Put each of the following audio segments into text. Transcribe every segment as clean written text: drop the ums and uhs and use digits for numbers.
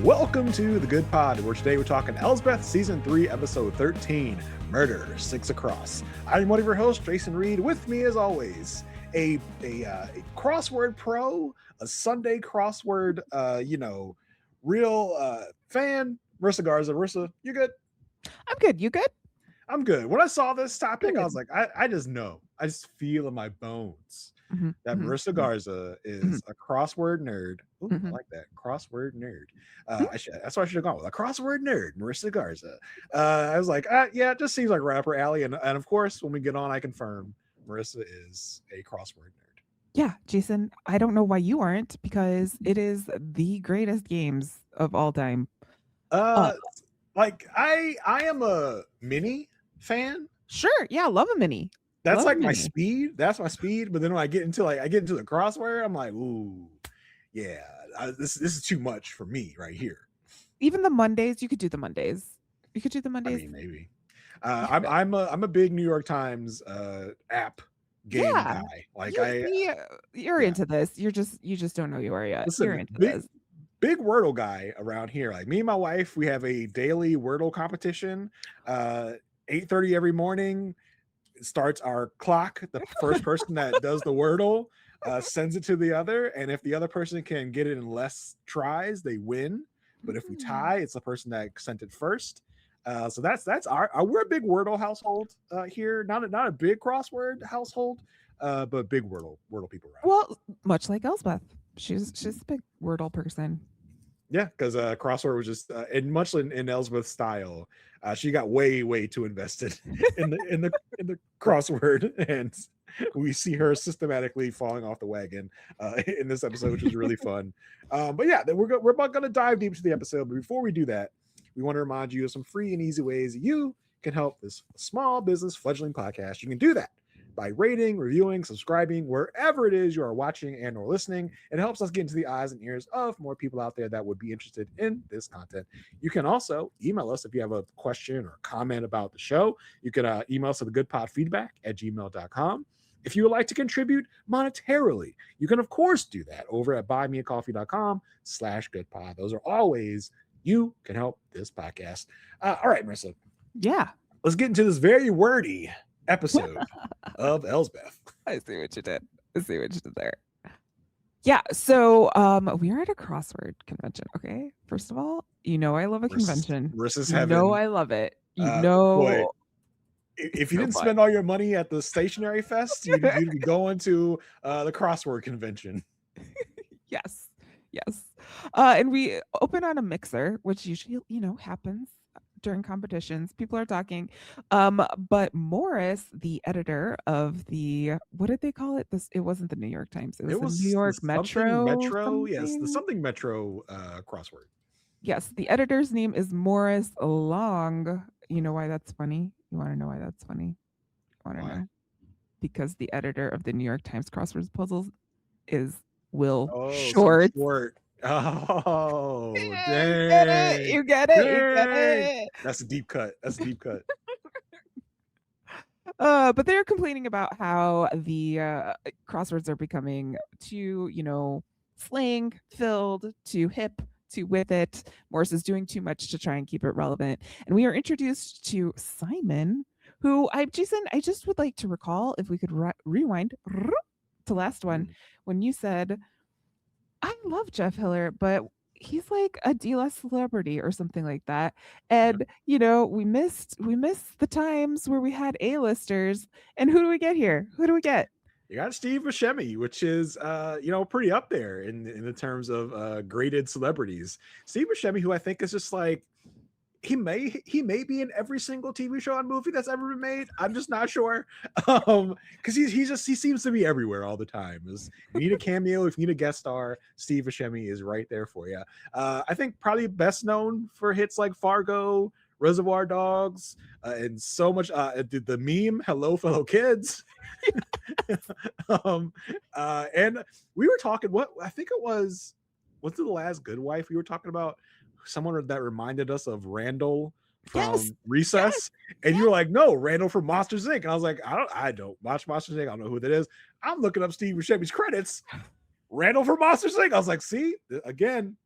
Welcome to The Good Pod, where today we're talking Elsbeth Season 3, Episode 13, Murder, Six Across. I'm one of your hosts, Jason Reed. With me, as always, a crossword pro, a Sunday crossword, real fan, Marissa Garza. Marissa, you good? I'm good. You good? I'm good. When I saw this topic, Good. I was like, I just know. I just feel in my bones that Marissa Mhm. Garza is a crossword nerd. Ooh, I Mhm. like that. Crossword nerd. That's what I should have gone with. A crossword nerd, Marissa Garza. I was like, yeah, it just seems like rapper alley. And of course, when we get on, I confirm Marissa is a crossword nerd. Yeah, Jason, I don't know why you aren't because it is the greatest games of all time. Uh, Uh, like I am a mini fan. sure. Yeah, love a mini. That's Love a like my mini. speed. That's my speed. But then when I get into the crossword, I'm like, ooh, yeah, this is too much for me right here. Even the Mondays, you could do the Mondays. You could do the I Mondays. mean, maybe. You I'm could, I'm a big New York Times app game yeah. guy. Like You see, you're yeah. into this. You just don't know you are yet. You're Listen, into big this. big Wordle guy around here. Like me and my wife, we have a daily Wordle competition. 8:30 every morning starts our clock. The first person that does the Wordle sends it to the other, and if the other person can get it in less tries, they win. But if we tie, it's the person that sent it first. So that's our we're a big Wordle household here. Not a big crossword household, but big Wordle people around. Well, much like Elsbeth, she's a big Wordle person. Yeah, because crossword was just and much in Elsbeth's style, she got way too invested in the crossword, and we see her systematically falling off the wagon in this episode, which is really fun. But yeah, we're about going to dive deep into the episode. But before we do that, we want to remind you of some free and easy ways you can help this small business fledgling podcast. You can do that by rating, reviewing, subscribing, wherever it is you are watching and or listening. It helps us get into the eyes and ears of more people out there that would be interested in this content. You can also email us if you have a question or comment about the show. You can email us at thegoodpodfeedback@gmail.com. If you would like to contribute monetarily, you can, of course, do that over at buymeacoffee.com/goodpod. Those are all ways you can help this podcast. All right, Marissa, Yeah. let's get into this very wordy episode of Elsbeth. I see what you did. I see what you did there. Yeah, so we are at a crossword convention. Okay, first of all, you know I love a convention. Marissa's You know heaven. I love it. You Boy, know if it's you so didn't fun. spend all your money at the stationery fest, you'd be going to the crossword convention. Yes, yes. And we open on a mixer, which usually happens during competitions. People are talking, but Morris, the editor of the what did they call it? This it wasn't the New York Times. It It was the New was the York something Metro Metro, yes, the something. something Metro crossword. Yes, the editor's name is Morris Long. You know why that's funny? You want to know why that's funny? You want to Why? know? Because the editor of the New York Times crosswords puzzles is Will Oh, something Shorts. short. Oh, Yeah, you get it. dang. You get it. You get Dang. it. That's a deep cut. That's a deep cut. But they're complaining about how the crosswords are becoming too, slang filled, too hip, too with it. Morris is doing too much to try and keep it relevant. And we are introduced to Simon, who Jason, I just would like to recall if we could rewind to last one Mm. when you said, I love Jeff Hiller, but he's like a D-list celebrity or something like that. Yeah. And we missed the times where we had A-listers. And who do we get here? Who do we get? You got Steve Buscemi, which is pretty up there in the terms of graded celebrities. Steve Buscemi, who I think is just like he may be in every single TV show and movie that's ever been made. I'm just not sure. Because he seems to be everywhere all the time. If you need a cameo, if you need a guest star, Steve Buscemi is right there for you. I think probably best known for hits like Fargo, Reservoir Dogs, and so much the meme "Hello, fellow kids." And we were talking. What I think it was the last Good Wife we were talking about? Someone that reminded us of Randall Yes, from Recess, yes, and you yes. were like, "No, Randall from Monsters Inc." And I was like, I don't watch Monsters Inc. I don't know who that is." I'm looking up Steve Buscemi's credits. Randall from Monsters Inc. I was like, "See, again."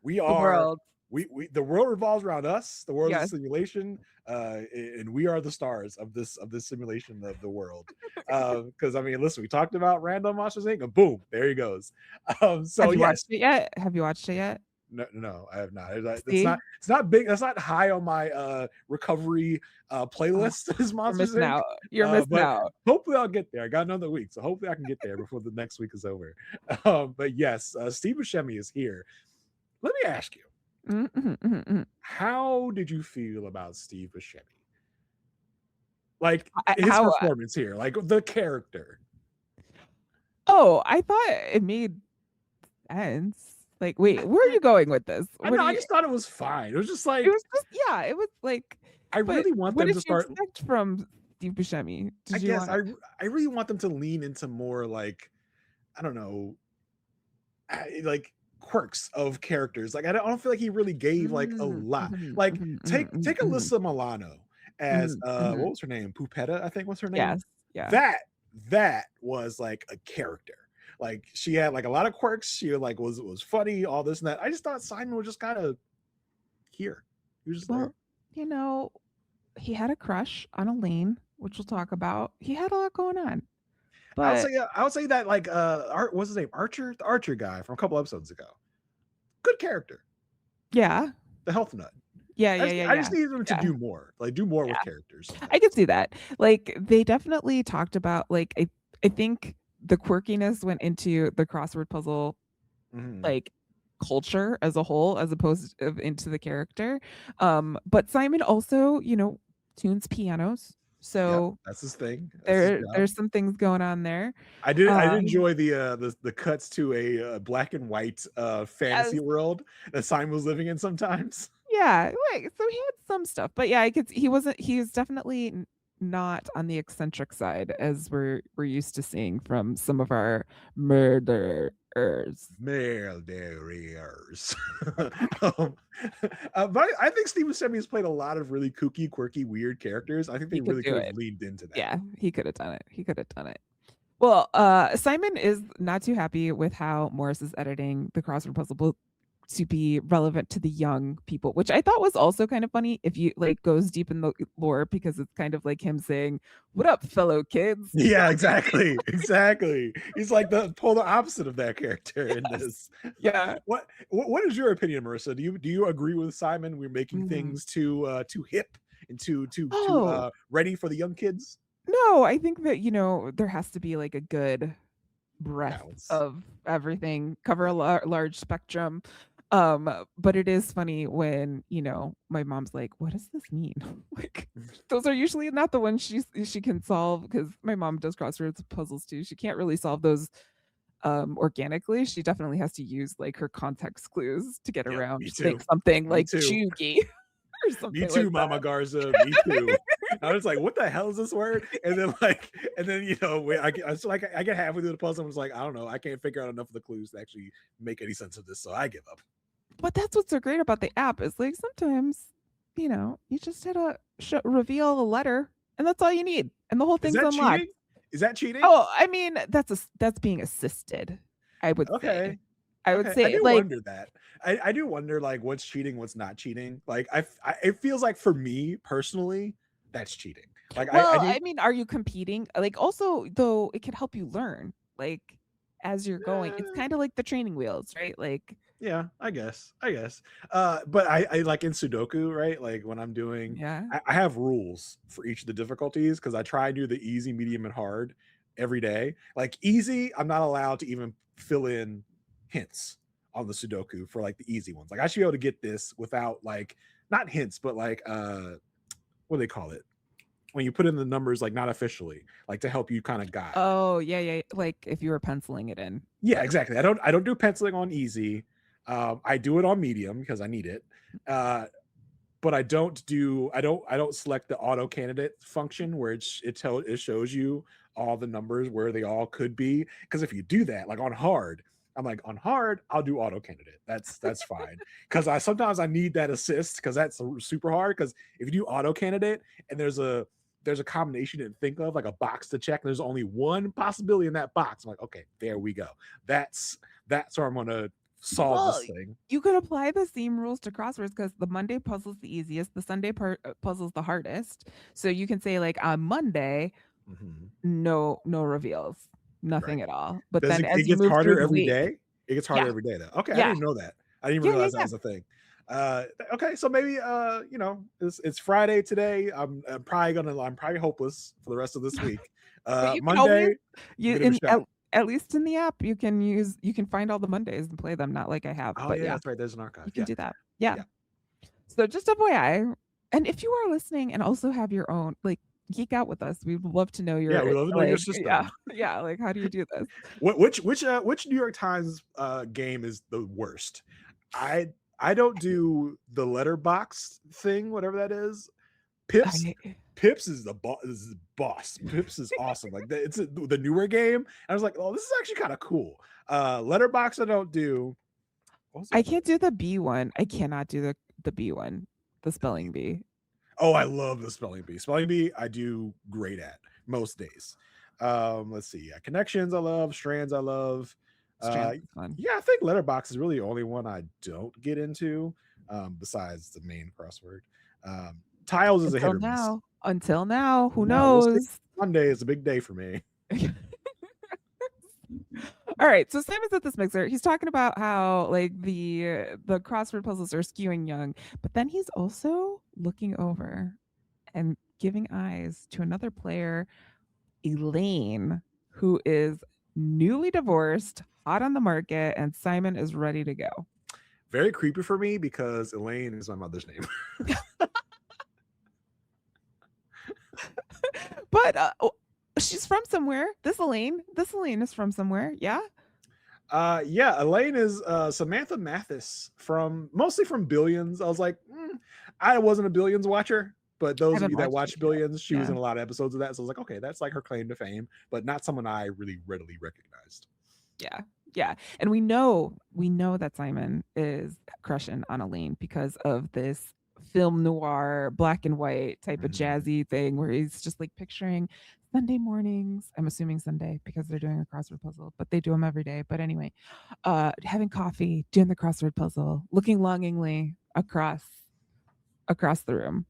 We The are world. we the world revolves around us. The world is a Yes. simulation, and we are the stars of this simulation of the world. Because I mean, listen, we talked about Random Monsters Inc. and boom, there he goes. So Have you watched yes, it yet? Have you watched it yet? no, no, I have not. It's See? not. It's not big. That's not high on my recovery Oh, playlist. Is you're Monsters missing Inc. out. You're missing But out. hopefully I'll get there. I got another week, so hopefully I can get there before the next week is over. But yes, Steve Buscemi is here. Let me ask you, Mhm, mhm, mhm, mhm. how did you feel about Steve Buscemi? Like his How performance here, like the character. oh, I thought it made sense. Like, wait, where are you going with this? I What know. do I you just thought it was fine. It was just it like was just yeah, it was like I but really want what them did to you start. expect from Steve Buscemi? I Did you guess want I really want them to lean into more like I don't know, like quirks of characters. Like I don't feel like he really gave like a Mm, lot. mhm, Like mhm, mhm, take mhm, mhm, Alyssa Milano as mhm, what mhm. was her name? Pupetta, I think was her name. Yes, yeah. That that was like a character. Like she had like a lot of quirks. She like was funny, all this and that. I just thought Simon was just kind of here. He was just there. Well, you know, he had a crush on Elaine, which we'll talk about. He had a lot going on. But I would say that like Art what's his name? Archer, the Archer guy from a couple episodes ago. Good character. yeah. The health nut. Yeah, yeah, yeah, I just yeah. needed them to Yeah. do more. Like do more with Yeah. characters I can sometimes. see that. Like, they definitely talked about like, I think the quirkiness went into the crossword puzzle, Mhm. like, culture as a whole, as opposed of into the character. But Simon also, tunes pianos, Yep, so that's his thing. That's his job. there's some things going on there. I did Um enjoy the cuts to a black and white fantasy Yes. world that Simon was living in sometimes. Yeah, like, so he had some stuff, but yeah, I could he wasn't he's definitely not on the eccentric side as we're used to seeing from some of our murderers. Murderers. um, but I think Steve Buscemi has played a lot of really kooky, quirky, weird characters. I think they He could really do could have it. leaned into that. Yeah, he could have done it. He could have done it. Well, Simon is not too happy with how Morris is editing the crossword puzzle to be relevant to the young people, which I thought was also kind of funny if you like goes deep in the lore because it's kind of like him saying, "What up, fellow kids?" Yeah, exactly. Exactly. He's like the polar opposite of that character in Yes. this. Yeah. What is your opinion, Marissa? Do you agree with Simon? We're making Mm. things too hip and too Oh, ready for the young kids? no, I think that, there has to be like a good breadth Balance. of everything, cover a large spectrum. But it is funny when, my mom's like, "What does this mean?" Like, those are usually not the ones she can solve because my mom does crosswords puzzles too. She can't really solve those organically. She definitely has to use like her context clues to get Yep, around me think too. something Me like too. chuggy or Me something like too, Mama that. Garza. Me too. I was like, "What the hell is this word?" And then I get halfway through the puzzle. And I was like, "I don't know. I can't figure out enough of the clues to actually make any sense of this." So I give up. But that's what's so great about the app is like sometimes, you just had to reveal a letter and that's all you need. And the whole Is thing's that unlocked. cheating? Is that cheating? Oh, I mean, that's being assisted, I would say. Okay. I would Okay. I say do like, wonder that. I do wonder like what's cheating, what's not cheating. Like it feels like for me personally, that's cheating. Like I well, do I mean, are you competing? Like also though it could help you learn like as you're going. It's eh, kind of like the training wheels, right? Like, yeah, I guess. I guess. But I like in Sudoku, right? Like when I'm doing yeah. I have rules for each of the difficulties because I try to do the easy, medium, and hard every day. Like easy, I'm not allowed to even fill in hints on the Sudoku for like the easy ones. Like I should be able to get this without like not hints, but like what do they call it? When you put in the numbers like not officially, like to help you kind of guide. Oh, yeah, yeah, like if you were penciling it in. Yeah, Like, exactly. I don't do penciling on easy. I do it on medium because I need it. Uh, but I don't select the auto candidate function where it shows you all the numbers where they all could be. Because if you do that, like on hard, I'm like on hard, I'll do auto candidate. That's fine. Because I sometimes I need that assist because that's super hard. Because if you do auto candidate and there's a combination you didn't think of, like a box to check, and there's only one possibility in that box. I'm like, okay, there we go. That's where I'm gonna solve Well, this thing. you could apply the same rules to crosswords because the Monday puzzle's the easiest, the Sunday puzzle's the hardest. So you can say like on Monday, Mhm. no reveals, Right. nothing at all. But Does then it it as you gets move through harder the every week, day? It gets harder yeah, every day though. Okay, I yeah, didn't know that. I didn't even yeah, yeah, realize that yeah. was a thing. Okay, so maybe it's Friday today. I'm probably hopeless for the rest of this week. But you can always Monday, I'm you gonna give it in a shot. at least in the app you can find all the Mondays and play them. Not like I have, Oh but yeah, yeah, that's right. There's an archive. you can Yeah, do that. Yeah. yeah, So just FYI, and if you are listening and also have your own, like, geek out with us. We would love to know yeah. your We love to know your like, yeah, system. yeah, like how do you do this? Which New York Times game is the worst? I I don't do the letterbox thing, whatever that is. Pips I Pips is the boss. Pips is awesome. Like the newer game. I was like, oh, this is actually kind of cool. Letterbox I don't do. What was the I other can't one? do the B one. I cannot do the B one, the The B. spelling bee. Oh, I love the spelling bee. Spelling bee, I do great at most days. Let's see. Yeah, connections, I love. Strands, I love. Uh, Strands is fun. yeah, I think letterbox is really the only one I don't get into. Besides the main crossword. Tiles is a hit or miss. Until now, who Now we'll see. knows? Monday is a big day for me. All right, so Simon's at this mixer. He's talking about how like the crossword puzzles are skewing young, but then he's also looking over and giving eyes to another player, Elaine, who is newly divorced, hot on the market, and Simon is ready to go. Very creepy for me because Elaine is my mother's name. But she's from somewhere. This Elaine is from somewhere. Yeah. Yeah, Elaine is Samantha Mathis from mostly from Billions. I was like, I wasn't a Billions watcher, but I those of haven't you that watched watch it yet. Billions, she was Yeah. in a lot of episodes of that. So I was like, okay, that's like her claim to fame, but not someone I really readily recognized. Yeah. Yeah. And we know that Simon is crushing on Elaine because of this film noir, black and white type of Mhm. jazzy thing where he's just like picturing Sunday mornings. I'm assuming Sunday because they're doing a crossword puzzle, but they do them every day. But anyway, having coffee, doing the crossword puzzle, looking longingly across the room.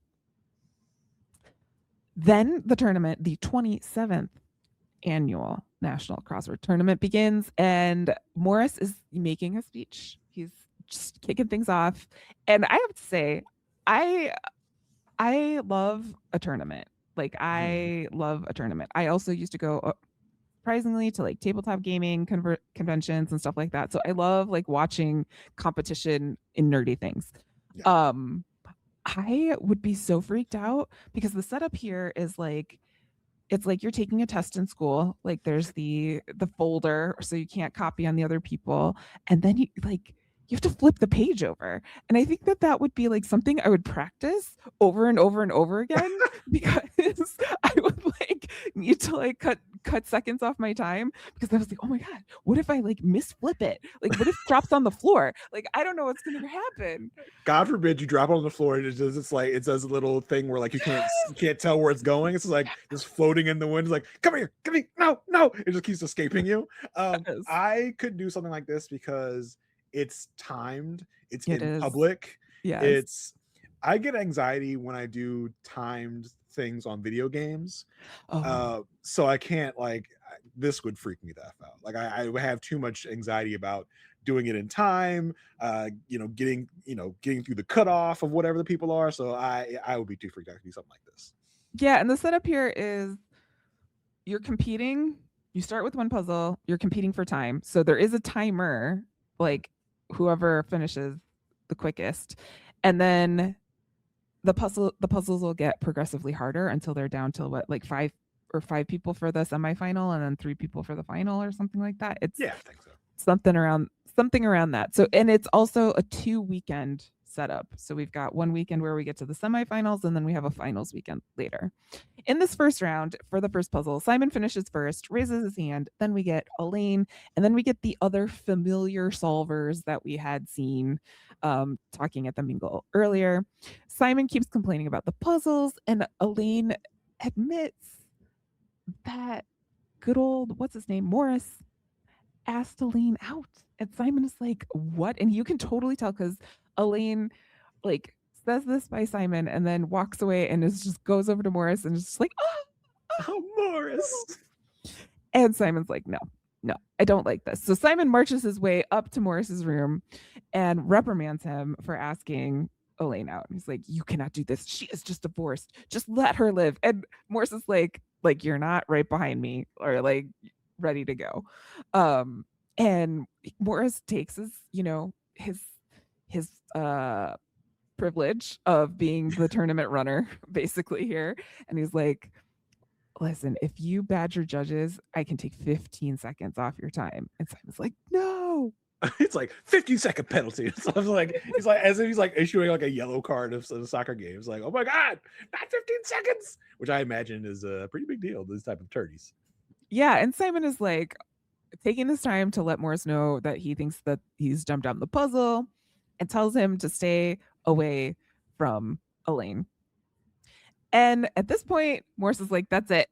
Then the tournament, the 27th annual National Crossword Tournament begins, and Morris is making a speech. He's just kicking things off, and I have to say, I I love a tournament. Like Mhm. I love a tournament. I also used to go surprisingly to like tabletop gaming conventions and stuff like that. So I love like watching competition in nerdy things. Yeah. Um I would be so freaked out because the setup here is like it's like you're taking a test in school. Like there's the folder so you can't copy on the other people, and then you have to flip the page over. And I think that that would be like something I would practice over and over and over again because I would like need to like cut seconds off my time because I was like, "Oh my god, what if I like misflip it? Like what if it drops on the floor? Like I don't know what's going to happen." God forbid you drop it on the floor and it does a little thing where like you can't tell where it's going. It's like just floating in the wind. It's like, come here, come here, no. It just keeps escaping you. Yes, I could do something like this because it's timed, it's it in is. public. Yes. It's I get anxiety when I do timed things on video games. Oh, So I can't this would freak me the F out. Like I would have too much anxiety about doing it in time, getting through the cutoff of whatever the people are. So I would be too freaked out to do something like this. yeah, and the setup here is you're competing. You start with one puzzle, you're competing for time. So there is a timer, like whoever finishes the quickest. And then the puzzles will get progressively harder until they're down to what, like five people for the semifinal and then three people for the final or something like that. It's Yeah, I think so. something around that. So and it's also a 2 weekend setup. So we've got one weekend where we get to the semifinals and then we have a finals weekend later. In this first round, for the first puzzle, Simon finishes first, raises his hand, then we get Elaine, and then we get the other familiar solvers that we had seen talking at the mingle earlier. Simon keeps complaining about the puzzles, and Elaine admits that good old, what's his name, Morris, asked Elaine out. And Simon is like, what? And you can totally tell because Elaine like says this by Simon and then walks away and is just goes over to Morris and is just like, oh, Oh, Morris. and Simon's like, no, no, I don't like this. So Simon marches his way up to Morris's room and reprimands him for asking Elaine out. He's like, you cannot do this. She is just divorced. Just let her live. And Morris is like you're not right behind me or like ready to go. And Morris takes his privilege of being the tournament runner basically here. And he's like, listen, if you badger judges, I can take 15 seconds off your time. And Simon's like, no. It's like 15-second penalty. So I was like, he's like, as if he's like issuing like a yellow card of the soccer games. Like, oh my God, not 15 seconds, which I imagine is a pretty big deal, these type of tourneys. Yeah. And Simon is like taking his time to let Morris know that he thinks that he's jumped on the puzzle and tells him to stay away from Elaine. And at this point, Morris is like, that's it.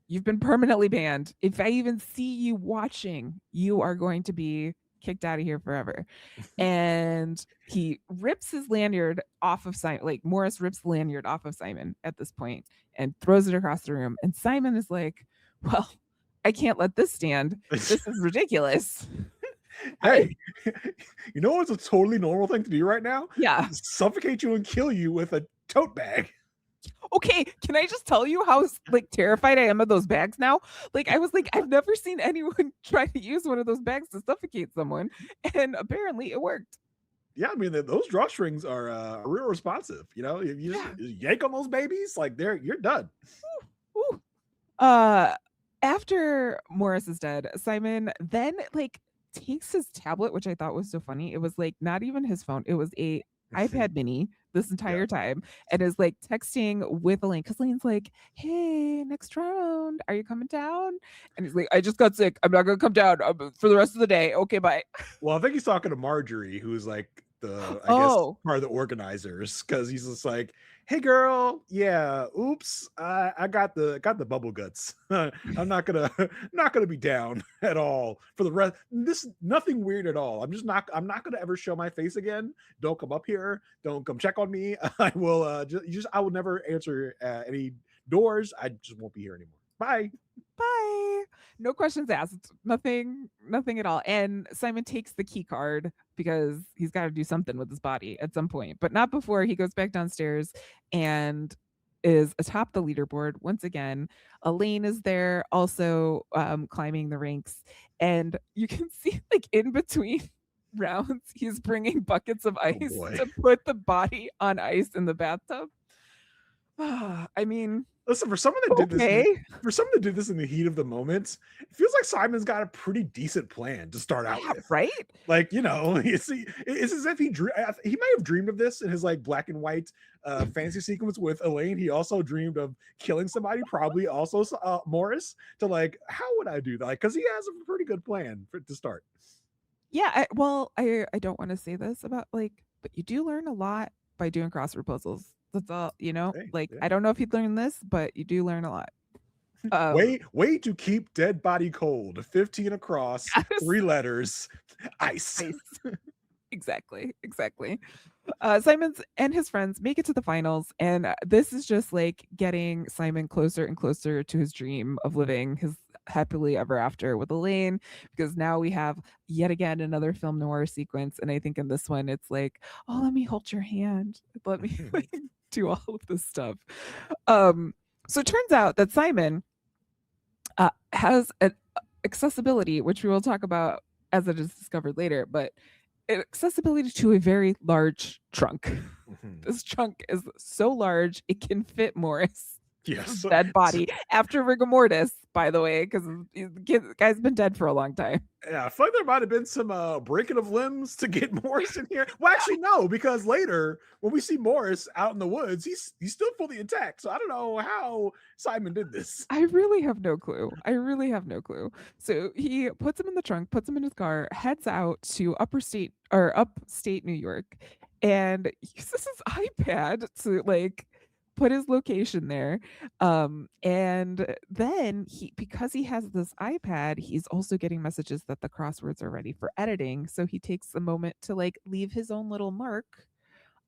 You've been permanently banned. If I even see you watching, you are going to be kicked out of here forever. And he rips his lanyard off of Simon. Like Morris rips the lanyard off of Simon at this point and throws it across the room. And Simon is like, well, I can't let this stand. This is ridiculous. Hey, you know what's a totally normal thing to do right now? Yeah. Suffocate you and kill you with a tote bag. Okay, can I just tell you how like terrified I am of those bags now? Like I was like, I've never seen anyone try to use one of those bags to suffocate someone, and apparently it worked. Yeah, I mean those drawstrings are real responsive. You know, if you just yank on those babies, like you're done. Ooh. After Morris is dead, Simon then like takes his tablet, which I thought was so funny. It was like not even his phone; it was a iPad Mini this entire time, and is like texting with Elaine because Elaine's like, "Hey, next round, are you coming down?" And he's like, "I just got sick. I'm not gonna come down for the rest of the day. Okay, bye." Well, I think he's talking to Marjorie, who's like the I guess part of the organizers, because he's just like, "Hey, girl, yeah, oops, I got the bubble guts. I'm not gonna be down at all for the rest. This nothing weird at all. I'm not gonna ever show my face again. Don't come up here. Don't come check on me. I will I will never answer any doors. I just won't be here anymore. Bye." Bye. No questions asked. Nothing at all. And Simon takes the key card because he's got to do something with his body at some point, but not before he goes back downstairs and is atop the leaderboard once again. Elaine is there also climbing the ranks, and you can see like in between rounds he's bringing buckets of ice to put the body on ice in the bathtub. I mean, listen, for someone that did this in the heat of the moment, it feels like Simon's got a pretty decent plan to start out with, right? Like, you know, it's as if he might have dreamed of this in his like black and white fantasy sequence with Elaine. He also dreamed of killing somebody, probably also Morris. To like, how would I do that? Like, because he has a pretty good plan to start. Yeah, I don't want to say this about like, but you do learn a lot by doing crossword puzzles. That's all, you know. Like, I don't know if you'd learn this, but you do learn a lot. Way to keep dead body cold. 15 across, 3 letters, ice. Exactly. Simon's and his friends make it to the finals, and this is just like getting Simon closer and closer to his dream of living his happily ever after with Elaine, because now we have yet again another film noir sequence, and I think in this one it's like, oh, let me hold your hand, let me like, do all of this stuff. So it turns out that Simon has an accessibility, which we will talk about as it is discovered later, but accessibility to a very large trunk. This trunk is so large it can fit Morris. Yes, dead body after rigor mortis, by the way, because the guy's been dead for a long time. Yeah, I feel like there might have been some breaking of limbs to get Morris in here. Well, actually, no, because later when we see Morris out in the woods, he's still fully intact. So I don't know how Simon did this. I really have no clue. So he puts him in the trunk, puts him in his car, heads out to upstate New York, and uses his iPad to like put his location there. And then because he has this iPad, he's also getting messages that the crosswords are ready for editing. So he takes a moment to like leave his own little mark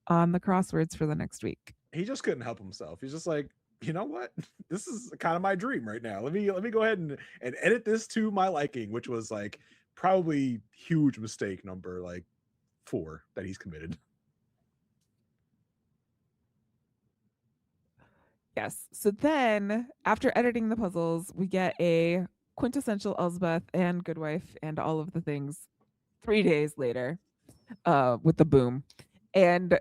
on the crosswords for the next week. He just couldn't help himself. He's just like, you know what? This is kind of my dream right now. Let me go ahead and edit this to my liking, which was like probably huge mistake number like 4 that he's committed. Yes. So then, after editing the puzzles, we get a quintessential Elsbeth and Good Wife and all of the things 3 days later with the boom. And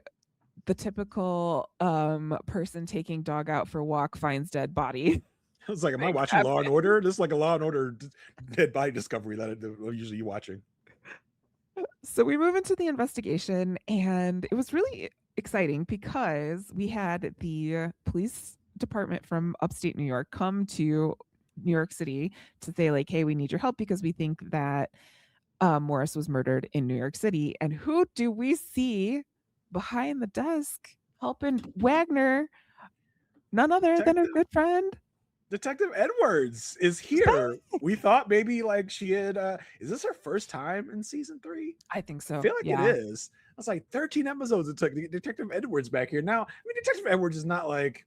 the typical person taking dog out for walk finds dead body. I was like, am I watching Law and Order? This is like a Law and Order dead body discovery that I'm usually watching. So we move into the investigation, and it was really exciting because we had the police department from upstate New York come to New York City to say like, hey, we need your help because we think that Morris was murdered in New York City. And who do we see behind the desk helping Wagner? None other than our good friend Detective Edwards is here. We thought maybe like she had is this her first time in season 3? I think so. I feel like it is. It's like 13 episodes it took to get Detective Edwards back here. Now, I mean, Detective Edwards is not like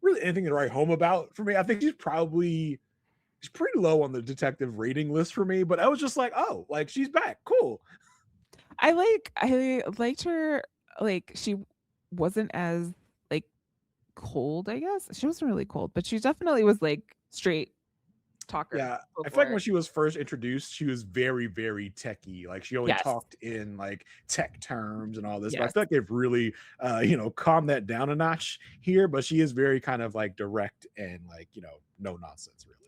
really anything to write home about for me. I think she's pretty low on the detective rating list for me, but I was just like, oh, like she's back. Cool. I liked her. Like she wasn't as like cold, I guess. She wasn't really cold, but she definitely was like straight talker. Yeah, I feel like when she was first introduced, she was very, very techy. Like she only talked in like tech terms and all this. But I feel like they've really, calmed that down a notch here. But she is very kind of like direct and like no nonsense really.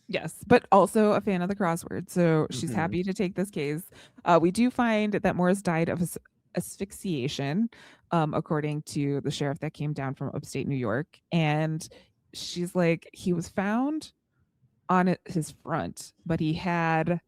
Yes, but also a fan of the crossword, so she's happy to take this case. We do find that Morris died of asphyxiation, according to the sheriff that came down from upstate New York, and she's like, he was found on his front, but he had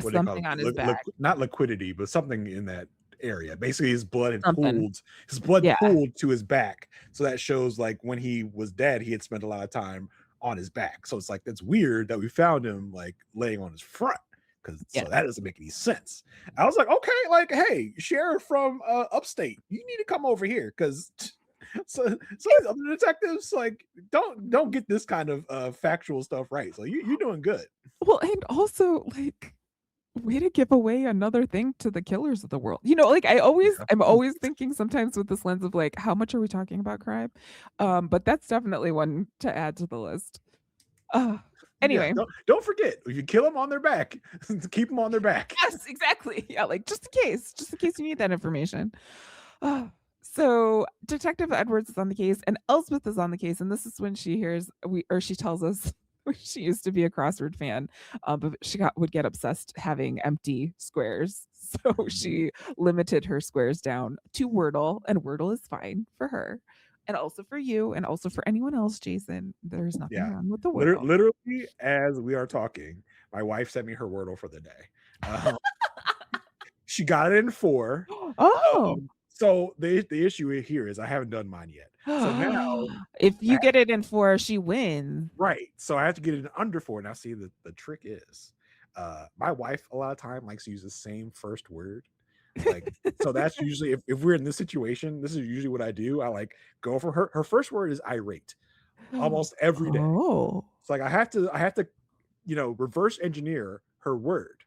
something on his back. Not liquidity, but something in that area. Basically, his blood had pooled. His blood pooled to his back, so that shows like when he was dead, he had spent a lot of time on his back. So it's like that's weird that we found him like laying on his front because so that doesn't make any sense. I was like, okay, like hey, sheriff from upstate, you need to come over here because so other detectives like don't get this kind of factual stuff right. So you're doing good. Well, and also like way to give away another thing to the killers of the world. Like I'm always thinking sometimes with this lens of like, how much are we talking about crime? But that's definitely one to add to the list. Anyway, don't forget, if you kill them on their back, keep them on their back. Yes, exactly. Yeah, like just in case you need that information. So Detective Edwards is on the case and Elsbeth is on the case, and this is when she tells us she used to be a crossword fan, but she would get obsessed having empty squares. So she limited her squares down to Wordle, and Wordle is fine for her. And also for you, and also for anyone else, Jason. There's nothing wrong with the Wordle. Literally, as we are talking, my wife sent me her Wordle for the day. She got it in 4. Oh. So the issue here is I haven't done mine yet. So now if you get it in 4, she wins. Right. So I have to get it in under 4. Now see the trick is my wife a lot of time likes to use the same first word. Like so that's usually if we're in this situation, this is usually what I do. I like go for her first word is irate almost every day. It's like I have to reverse engineer her word.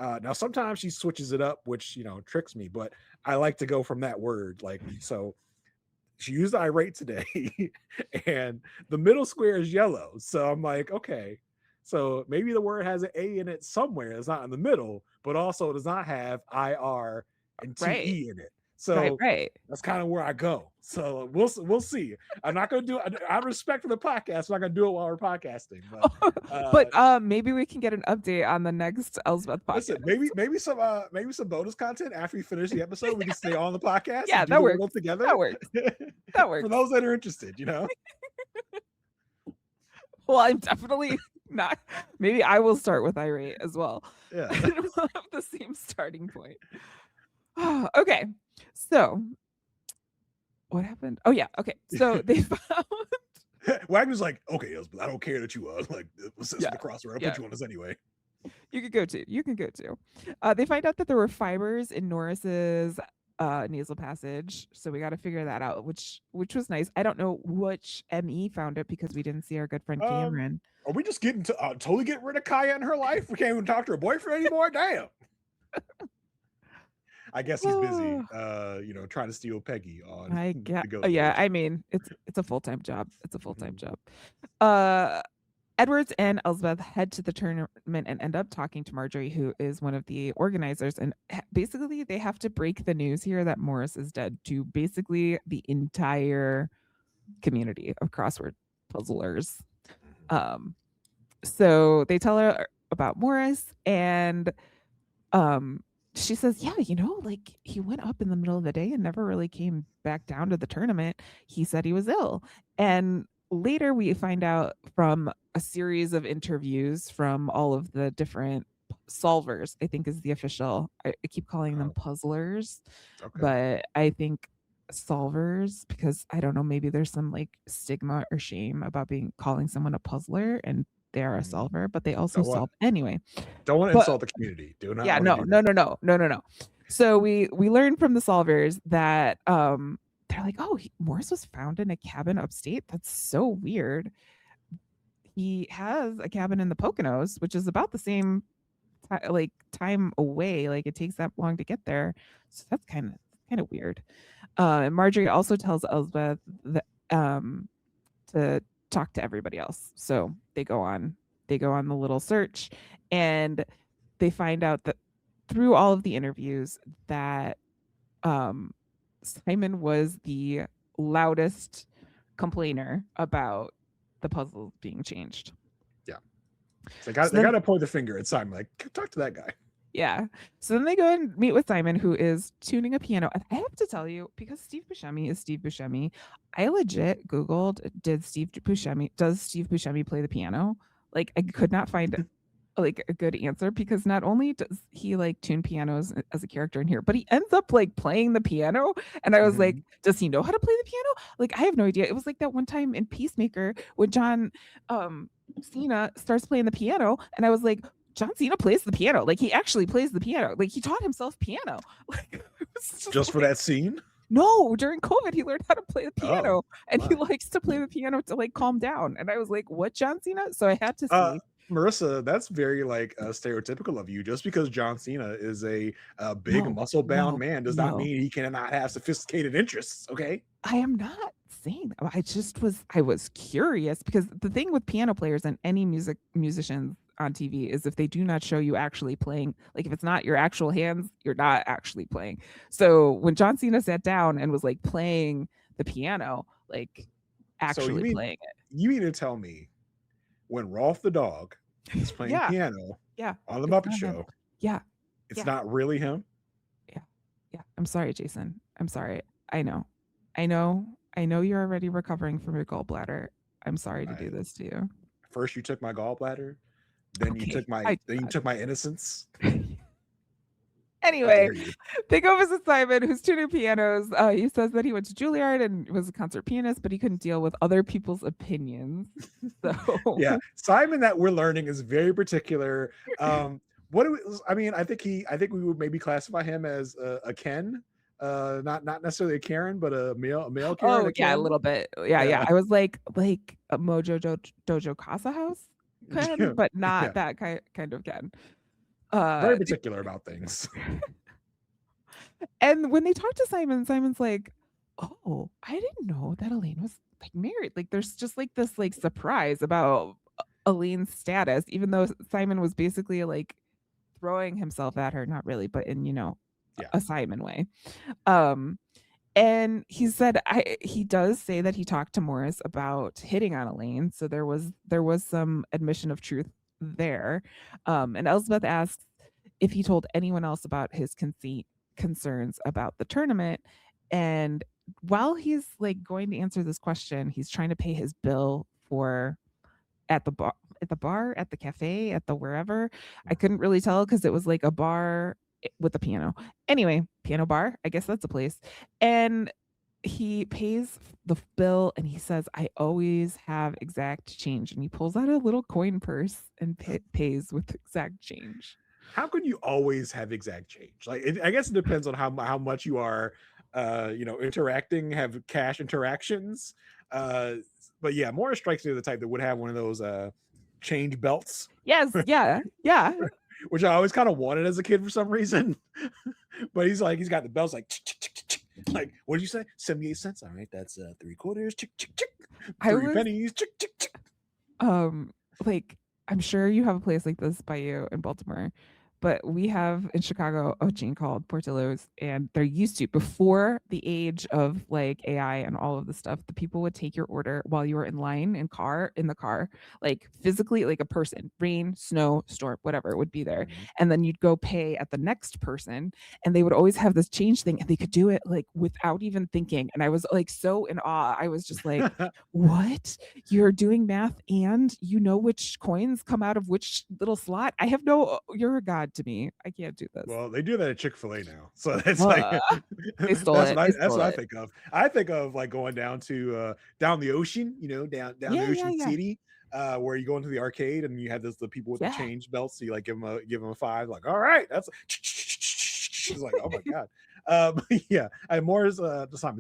Now sometimes she switches it up, which tricks me, but I like to go from that word. Like so she used irate today and the middle square is yellow. So I'm like, okay, so maybe the word has an A in it somewhere. It's not in the middle, but also does not have IR and TE in it. So that's kind of where I go. So we'll see. I'm not going to do it. I respect for the podcast. I'm not going to do it while we're podcasting. But maybe we can get an update on the next Elsbeth podcast. Listen, maybe some bonus content after we finish the episode. We can stay on the podcast. Yeah, that works. Together. That works. That works. For those that are interested, Well, I'm definitely not. Maybe I will start with irate as well. Yeah. We'll have the same starting point. Okay. So what happened? Oh yeah, okay. So they found Wagner's like, okay, Elsbeth, I don't care that you like obsessed yeah, with the crossword. I'll yeah. put you on this anyway. You could go too. You can go too. They find out that there were fibers in Norris's nasal passage, so we got to figure that out, which was nice. I don't know which ME found it because we didn't see our good friend Cameron. Are we just getting to totally getting rid of Kaya in her life? We can't even talk to her boyfriend anymore. Damn. I guess he's busy, trying to steal Peggy on I get. the Go Yeah, Goat. I mean, it's a full-time job. It's a full-time job. Edwards and Elsbeth head to the tournament and end up talking to Marjorie, who is one of the organizers. And basically, they have to break the news here that Morris is dead to basically the entire community of crossword puzzlers. So they tell her about Morris, and she says, yeah, like he went up in the middle of the day and never really came back down to the tournament. He said he was ill. And later we find out from a series of interviews from all of the different solvers, I think is the official. I keep calling them puzzlers, Okay. but I think solvers because I don't know, maybe there's some like stigma or shame about calling someone a puzzler and they're a solver, but they also solve anyway. Don't want to But insult the community. Do not yeah, want no, to do no, that. no, no, no, no, no. So we learned from the solvers that they're like, oh, Morris was found in a cabin upstate. That's so weird. He has a cabin in the Poconos, which is about the same time away. Like it takes that long to get there, so that's kind of weird. And Marjorie also tells Elsbeth that to talk to everybody else. So they go on the little search, and they find out that through all of the interviews that Simon was the loudest complainer about the puzzle being changed. Yeah. So they got to point the finger at Simon, like, talk to that guy. Yeah. So then they go and meet with Simon, who is tuning a piano. And I have to tell you, because Steve Buscemi is Steve Buscemi, I legit Googled, does Steve Buscemi play the piano? Like, I could not find like a good answer because not only does he like tune pianos as a character in here, but he ends up like playing the piano. And I was like, does he know how to play the piano? Like, I have no idea. It was like that one time in Peacemaker when John Cena starts playing the piano, and I was like, John Cena plays the piano. Like he actually plays the piano. Like he taught himself piano. Like just for that scene? No, during COVID he learned how to play the piano, and he likes to play the piano to like calm down. And I was like, "What, John Cena?" So I had to see. Marissa, that's very like stereotypical of you. Just because John Cena is a big muscle-bound man does not mean he cannot have sophisticated interests. Okay, I am not saying that. I was curious because the thing with piano players and any musicians on TV is if they do not show you actually playing, like if it's not your actual hands, you're not actually playing. So when John Cena sat down and was like playing the piano, like actually playing it. You mean to tell me when Rolf the dog is playing piano on the Muppet Show, it's not really him? Yeah. I'm sorry, Jason. I'm sorry. I know you're already recovering from your gallbladder. I'm sorry to do this to you. First you took my gallbladder, then you took my innocence. Anyway, they go visit Simon, who's tuning pianos. He says that he went to Juilliard and was a concert pianist, but he couldn't deal with other people's opinions. So yeah, Simon, that we're learning, is very particular. What do we? I mean, I think we would maybe classify him as a Ken. Not necessarily a Karen, but a male Karen. Oh yeah, a little bit. Yeah. I was like a Mojo Dojo Casa House Ken, but not that kind of Ken. Very particular about things. And when they talk to Simon, Simon's like, "Oh, I didn't know that Elaine was like married." Like there's just like this like surprise about Elaine's status, even though Simon was basically like throwing himself at her, not really, but in a Simon way. And he said he does say that he talked to Morris about hitting on Elaine, so there was some admission of truth there. And Elsbeth asks if he told anyone else about his concerns about the tournament. And while he's like going to answer this question, he's trying to pay his bill for at the bar, at the cafe, at the wherever. I couldn't really tell because it was like a bar with a piano. Anyway, piano bar, I guess that's a place. And he pays the bill and he says, "I always have exact change." And he pulls out a little coin purse and pays with exact change. How can you always have exact change? Like, I guess it depends on how much you are, interacting, have cash interactions. Uh, but yeah, Morris strikes me as the type that would have one of those change belts, Yes, yeah, yeah. which I always kind of wanted as a kid for some reason. But he's got the belts like like, what did you say? 78 cents. All right, that's 3/4. I Three was pennies. um like I'm sure you have a place like this by you in Baltimore, but we have in Chicago a chain called Portillo's, and they're used to before the age of like AI and all of the stuff. The people would take your order while you were in line in the car, like physically, like a person, rain, snow, storm, whatever it would be there, Mhm. and then you'd go pay at the next person, and they would always have this change thing, and they could do it like without even thinking, and I was like so in awe. I was just like, what? You're doing math and you know which coins come out of which little slot? I have no you're a god to me. I can't do this. Well, they do that at Chick-fil-A now. So that's like Uh, they stole it. They that's stole what I it. think of. I think of like going down to down the ocean, down the Yeah, yeah, Ocean yeah. City, where you go into the arcade and you have the people with the Yeah. change belts. So you like give them a five, like, all right, that's it's like, oh my god. Yeah, and more as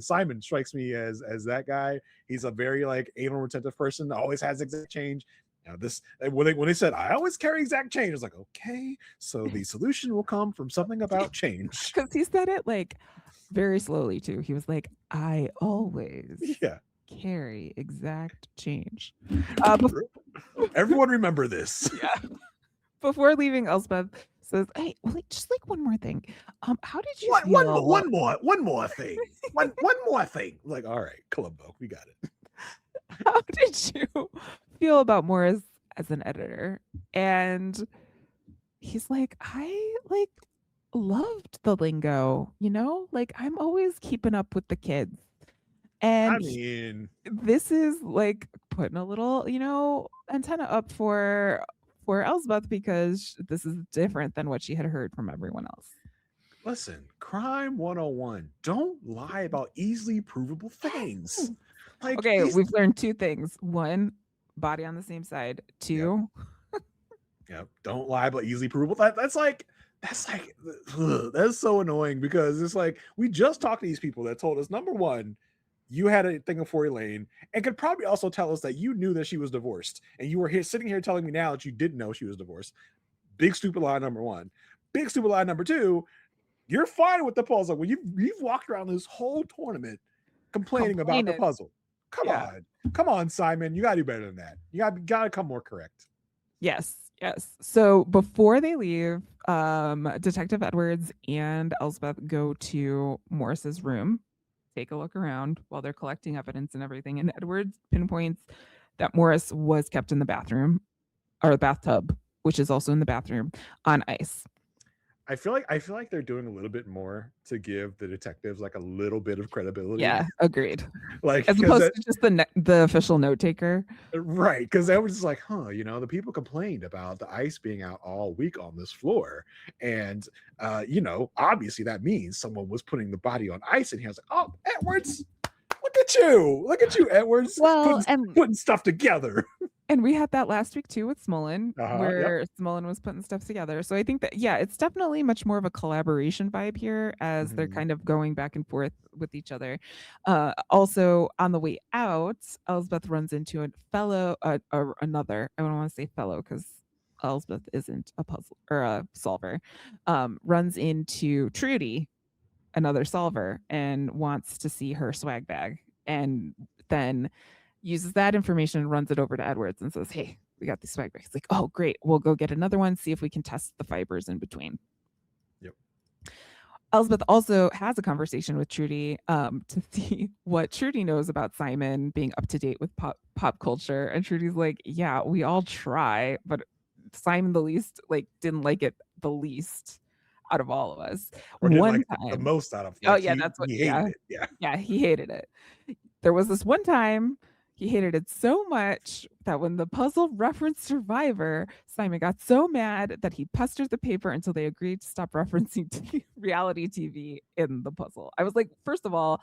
Simon strikes me as that guy. He's a very like anal retentive person, always has exact change. Now this when they said I always carry exact change, I was like, okay, so the solution will come from something about change. Because he said it like very slowly too. He was like, I always Yeah. carry exact change. Everyone remember this. Yeah. Before leaving, Elsbeth says, "Hey, well, like, just like one more thing. How did you One, one, feel? one more thing. One more thing. Like, all right, Columbo, we got it. How did you feel about Morris as an editor?" And he's like, "I like loved the lingo, like I'm always keeping up with the kids." I And mean, this is like putting a little, antenna up for Elsbeth because this is different than what she had heard from everyone else. listen, crime 101. Don't lie about easily provable things. Like Okay, these we've learned two things. One, body on the same side. Yep, Two, yep. Don't lie about easily provable. That's like that's so annoying because it's like we just talked to these people that told us number one, you had a thing of Foy Lane, and could probably also tell us that you knew that she was divorced, and you were here sitting here telling me now that you didn't know she was divorced. Big stupid lie number one. Big stupid lie number two. You're fine with the puzzle when you've walked around this whole tournament complaining about the complaining. puzzle. Yeah. Come on, Simon. You gotta do better than that. You gotta come more correct. Yes, yes. So before they leave, Detective Edwards and Elsbeth go to Morris's room, take a look around while they're collecting evidence and everything. And Edwards pinpoints that Morris was kept in the bathroom or the bathtub, which is also in the bathroom, on ice. I feel like they're doing a little bit more to give the detectives like a little bit of credibility. Yeah, agreed. Like As because opposed to just the official note taker. right, because that was just like, huh, the people complained about the ice being out all week on this floor. And obviously that means someone was putting the body on ice. And he was like, oh, Edwards, look at you, Edwards, Well, putting stuff together. and we had that last week too with Smolin, Yep. where Smolin was putting stuff together. So I think that, yeah, it's definitely much more of a collaboration vibe here as they're Mhm. kind of going back and forth with each other. Also, on the way out, Elsbeth runs into a fellow, another, I don't want to say fellow because Elsbeth isn't a puzzle or a solver, runs into Trudy, another solver, and wants to see her swag bag. And then uses that information and runs it over to Edwards and says, "Hey, we got these swag bags." It's like, "Oh, great. We'll go get another one, see if we can test the fibers in between." Yep. Elsbeth also has a conversation with Trudy to see what Trudy knows about Simon being up to date with pop culture. And Trudy's like, "Yeah, we all try, but Simon the least didn't like it the least out of all of us." Or didn't One like the time. most out of Oh like yeah, he that's what he yeah. hated it. Yeah. Yeah, he hated it. There was this one time he hated it so much that when the puzzle referenced Survivor, Simon got so mad that he pestered the paper until they agreed to stop referencing reality TV in the puzzle. I was like, first of all,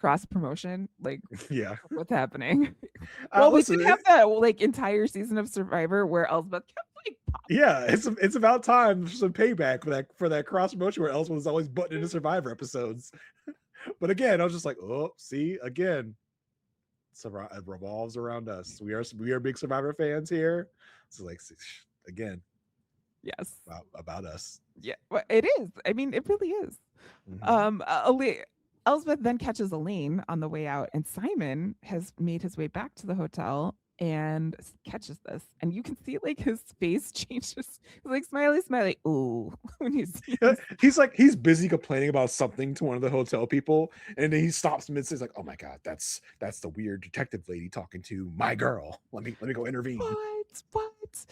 cross promotion. Like, Yeah. what's happening? Well, we did Listen, have that like entire season of Survivor where Elsbeth kept like yeah, it's about time for some payback for that cross promotion where Elsbeth was always butting into Survivor episodes. But again, I was just like, oh, see, again, it revolves around us. We are big Survivor fans here. So like, again, yes. about us. Yeah, well, it is. I mean, it really is. Elsbeth then catches Elaine on the way out, and Simon has made his way back to the hotel and catches this. And you can see like his face changes. He's like smiley, smiley. Ooh, when you see him. He's busy complaining about something to one of the hotel people, and then he stops mid says like, "Oh my god, that's the weird detective lady talking to my girl. Let me go intervene." What?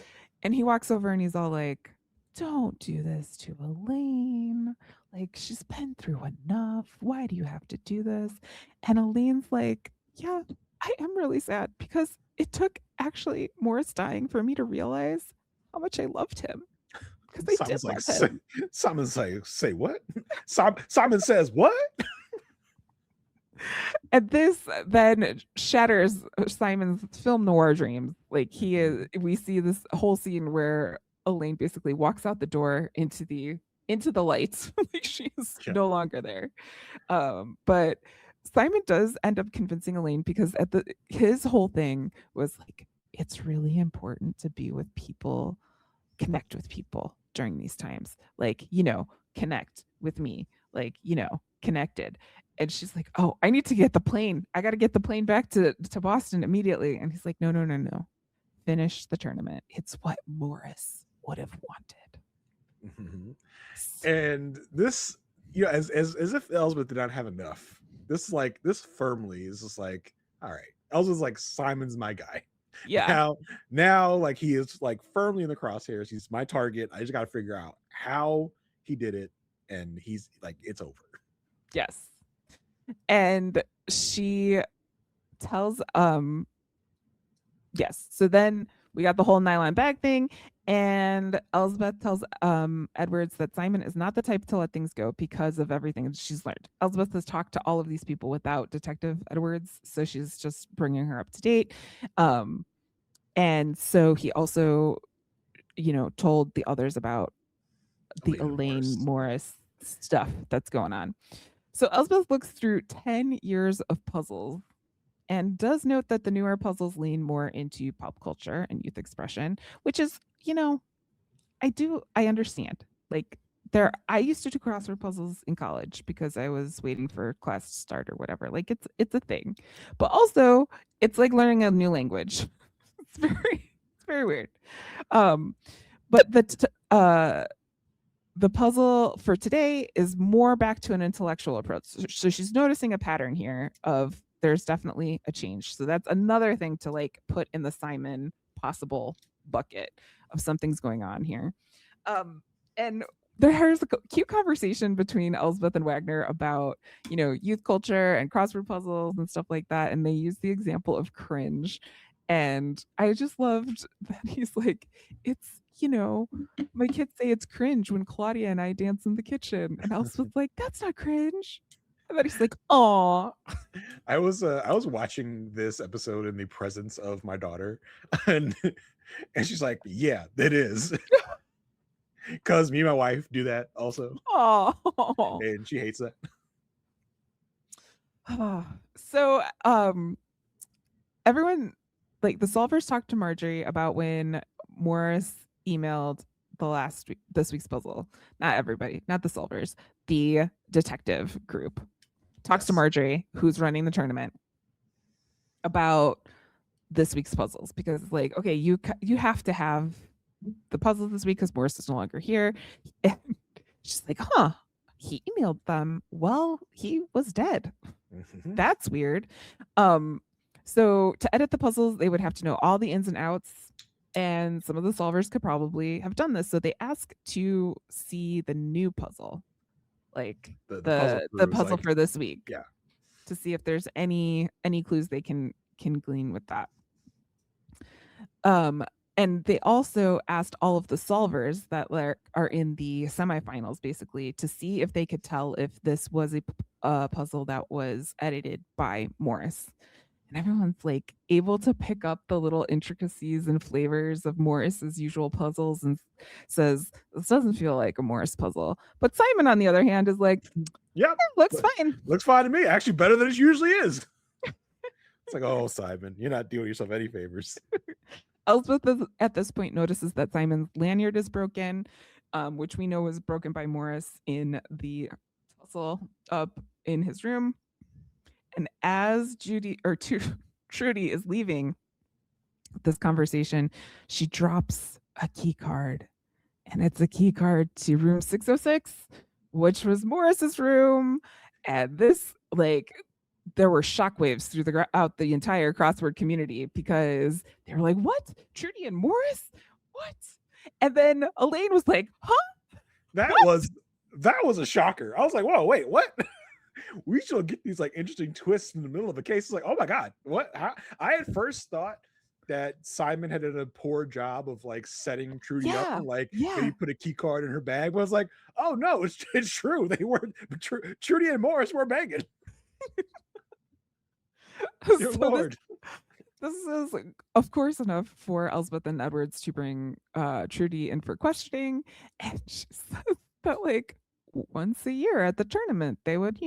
And he walks over and he's all like, don't do this to Elaine. Like, she's been through enough. Why do you have to do this? And Elaine's like, yeah, I am really sad because it took actually Morris dying for me to realize how much I loved him. Because I did love him. Simon's like, say what? Simon says what? And this then shatters Simon's film noir dreams. Like we see this whole scene where Elaine basically walks out the door into the lights. Like she's no longer there. But Simon does end up convincing Elaine because his whole thing was like, it's really important to be with people, connect with people during these times. Like, connect with me. Like, connected. And she's like, oh, I need to get the plane. I got to get the plane back to Boston immediately. And he's like, no. Finish the tournament. It's what Morris would have wanted. Mm-hmm. And this, as if Elsbeth did not have enough. This firmly is just like, all right, Elsbeth's like, Simon's my guy. Yeah. Now, like he is like firmly in the crosshairs. He's my target. I just got to figure out how he did it, and he's like, it's over. Yes. And she tells yes. So then we got the whole nylon bag thing, and Elsbeth tells Edwards that Simon is not the type to let things go because of everything she's learned. Elsbeth has talked to all of these people without Detective Edwards, so she's just bringing her up to date. And so he also, told the others about the Elaine Morris stuff that's going on. So Elsbeth looks through 10 years of puzzles and does note that the newer puzzles lean more into pop culture and youth expression, which is, I understand. Like I used to do crossword puzzles in college because I was waiting for class to start or whatever. Like it's a thing. But also it's like learning a new language. It's very weird. But the puzzle for today is more back to an intellectual approach. So she's noticing a pattern here of there's definitely a change. So that's another thing to like put in the Simon possible bucket of something's going on here. And there's a cute conversation between Elsbeth and Wagner about, youth culture and crossword puzzles and stuff like that. And they use the example of cringe. And I just loved that he's like, it's, my kids say it's cringe when Claudia and I dance in the kitchen. And Elsbeth's like, that's not cringe. And then he's like, "Aw." I was watching this episode in the presence of my daughter, and she's like, "Yeah, it is," because me and my wife do that also. Oh, and she hates that. So, everyone, like the solvers talked to Marjorie about when Morris emailed this week's puzzle. Not everybody, not the solvers, the detective group talks to Marjorie, who's running the tournament, about this week's puzzles because like, okay, you have to have the puzzle this week because Morris is no longer here. And she's like, huh, he emailed them. Well, he was dead. That's weird. So to edit the puzzles, they would have to know all the ins and outs, and some of the solvers could probably have done this. So they ask to see the new puzzle, like the puzzle for this week. Yeah. To see if there's any clues they can glean with that. And they also asked all of the solvers that are in the semifinals, basically, to see if they could tell if this was a puzzle that was edited by Morris. And everyone's like able to pick up the little intricacies and flavors of Morris's usual puzzles and says, this doesn't feel like a Morris puzzle. But Simon, on the other hand, is like, Yep. looks fine. Looks fine to me. Actually, better than it usually is. It's like, oh, Simon, you're not doing yourself any favors. Elsbeth at this point notices that Simon's lanyard is broken, which we know was broken by Morris in the tussle up in his room. And as Trudy is leaving this conversation, she drops a key card, and it's a key card to room 606, which was Morris's room. And this, like, there were shockwaves throughout the entire crossword community because they were like, "What? Trudy and Morris? What?" And then Elaine was like, "Huh?" That was a shocker. I was like, "Whoa, wait, what?" We should get these like interesting twists in the middle of a case. It's like, oh my god, what? How? I at first thought that Simon had done a poor job of like setting Trudy up and like maybe put a key card in her bag. But I was like, oh no, it's true. They were Trudy and Morris were banging. Dear Lord. This is, of course, enough for Elsbeth and Edwards to bring Trudy in for questioning. And she says that, like, once a year at the tournament, they would,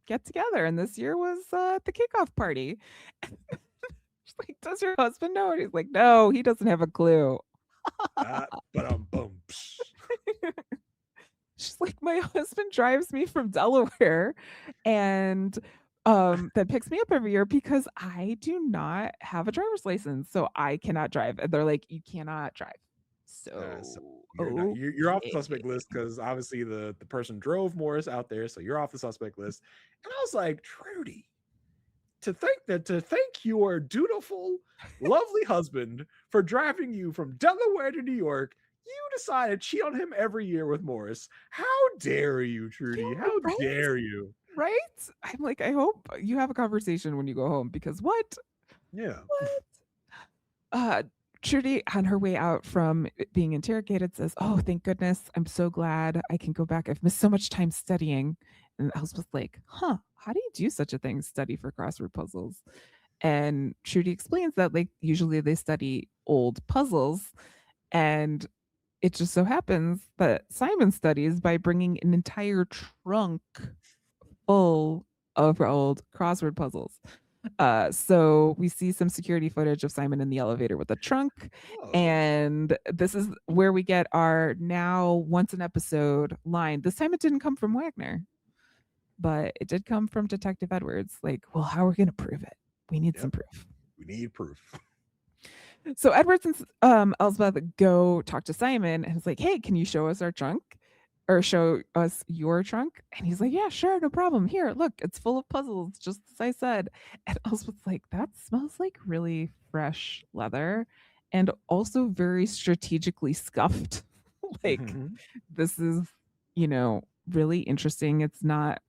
get together. And this year was the kickoff party. She's like, does your husband know? And he's like, no, he doesn't have a clue. Boom. She's like, my husband drives me from Delaware and that picks me up every year because I do not have a driver's license, so I cannot drive. And they're like, you cannot drive. So you're off the suspect list because obviously the person drove Morris out there, so you're off the suspect list. And I was like, Trudy, to thank your dutiful, lovely husband for driving you from Delaware to New York, you decide to cheat on him every year with Morris. How dare you, Trudy? Yeah, How right? dare you? Right? I'm like, I hope you have a conversation when you go home because what? Yeah. What? Trudy, on her way out from being interrogated, says, oh, thank goodness. I'm so glad I can go back. I've missed so much time studying. And Elsbeth's like, huh, how do you do such a thing, study for crossword puzzles? And Trudy explains that, like, usually they study old puzzles. And it just so happens that Simon studies by bringing an entire trunk full of old crossword puzzles. So we see some security footage of Simon in the elevator with a trunk. And this is where we get our now once an episode line. This time it didn't come from Wagner, but it did come from Detective Edwards. Like, well, how are we going to prove it? We need some proof. We need proof. So Edwards and Elsbeth go talk to Simon and it's like, hey, can you show us our trunk? Or show us your trunk? And he's like, yeah, sure, no problem. Here, look, it's full of puzzles, just as I said. And Elsbeth's like, that smells like really fresh leather and also very strategically scuffed. Like, this is, really interesting. It's not,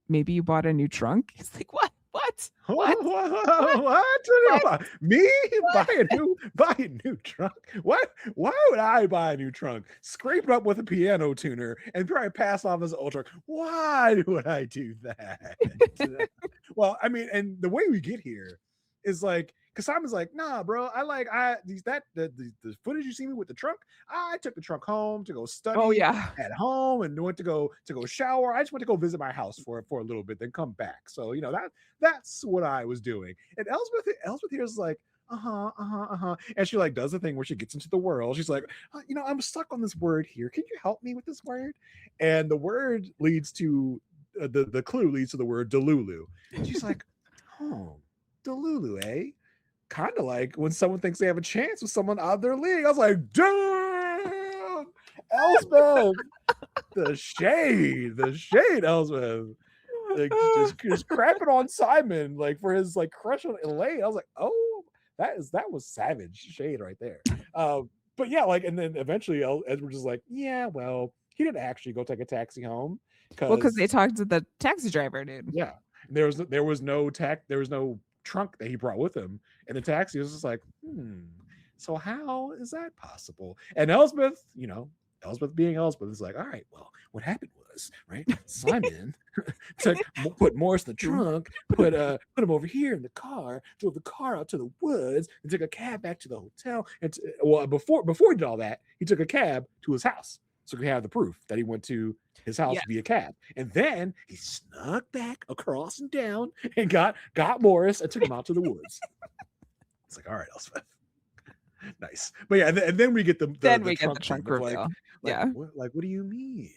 maybe you bought a new trunk. He's like, what? Me buy a new trunk? What? Why would I buy a new trunk? Scrape it up with a piano tuner and try to pass off as an old trunk. Why would I do that? Well, I mean, and the way we get here is like, because Simon's like, nah, bro, the footage you see me with the trunk, I took the trunk home to go study at home and went to go shower. I just went to go visit my house for a little bit, then come back. So that's what I was doing. And Elsbeth here is like, and she like does the thing where she gets into the world. She's like, I'm stuck on this word here. Can you help me with this word? And the word leads to the clue leads to the word Delulu. And she's like, oh, Delulu, eh? Kind of like when someone thinks they have a chance with someone out of their league. I was like, damn, Elsbeth, the shade, Elsbeth. Like just crapping on Simon, like for his like crush on Elaine. I was like, oh, that was savage shade right there. But yeah, like, and then eventually Edward is like, yeah, well, he didn't actually go take a taxi home because they talked to the taxi driver, dude. Yeah, there was no trunk that he brought with him, and the taxi was just like, So how is that possible? And Elsbeth, Elsbeth being Elsbeth is like, all right, well, what happened was, right? Simon put Morris in the trunk, put him over here in the car, drove the car out to the woods, and took a cab back to the hotel. And before he did all that, he took a cab to his house, so we have the proof that he went to his house Yeah. via cab. And then he snuck back across and down and got Morris and took him out to the woods. It's like, all right, Elspeth. Nice. But yeah, and then we get the trunk reveal. What do you mean?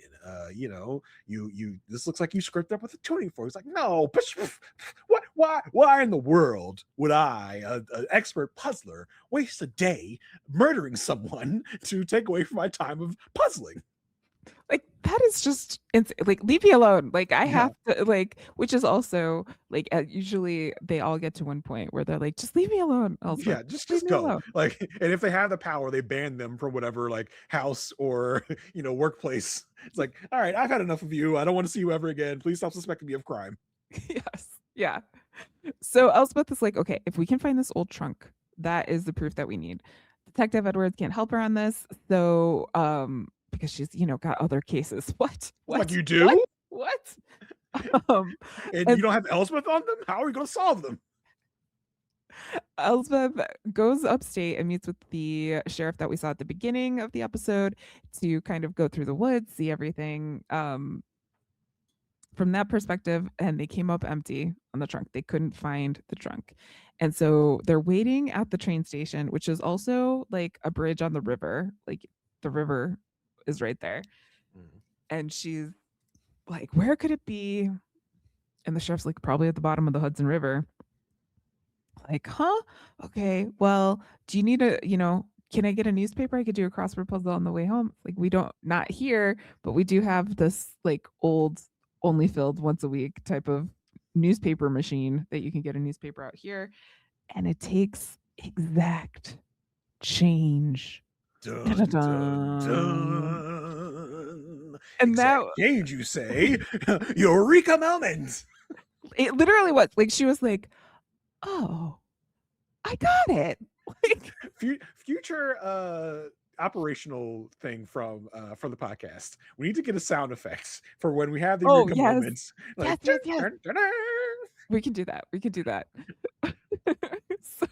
You this looks like you scripted up with a tuning fork. It's like, no, why in the world would I, an expert puzzler, waste a day murdering someone to take away from my time of puzzling? Like, that is just like, leave me alone. Like, I have to, like, which is also like, usually they all get to one point where they're like, just leave me alone. Yeah, just go. Alone. Like, and if they have the power, they ban them from whatever like house or workplace. It's like, all right, I've had enough of you. I don't want to see you ever again. Please stop suspecting me of crime. Yes. Yeah. So Elsbeth is like, okay, if we can find this old trunk, that is the proof that we need. Detective Edwards can't help her on this. So because she's got other cases. What like you do what and you don't have Elsbeth on them? How are we going to solve them? Elsbeth goes upstate and meets with the sheriff that we saw at the beginning of the episode to kind of go through the woods, see everything from that perspective, and they came up empty on the trunk. They couldn't find the trunk. And so they're waiting at the train station, which is also like a bridge on the river. Like, the river is right there. And she's like, where could it be? And the sheriff's like, probably at the bottom of the Hudson River. Like, huh? Okay, well, do you need can I get a newspaper? I could do a crossword puzzle on the way home. Like, we don't, not here, but we do have this like old, only filled once a week type of newspaper machine that you can get a newspaper out here. And it takes exact change. Dun, dun, dun. And exact change, you say? Eureka moment. It literally was like, she was like, oh, I got it. Like, future operational thing from the podcast. We need to get a sound effect for when we have the Eureka moments. Like, yes. We can do that. So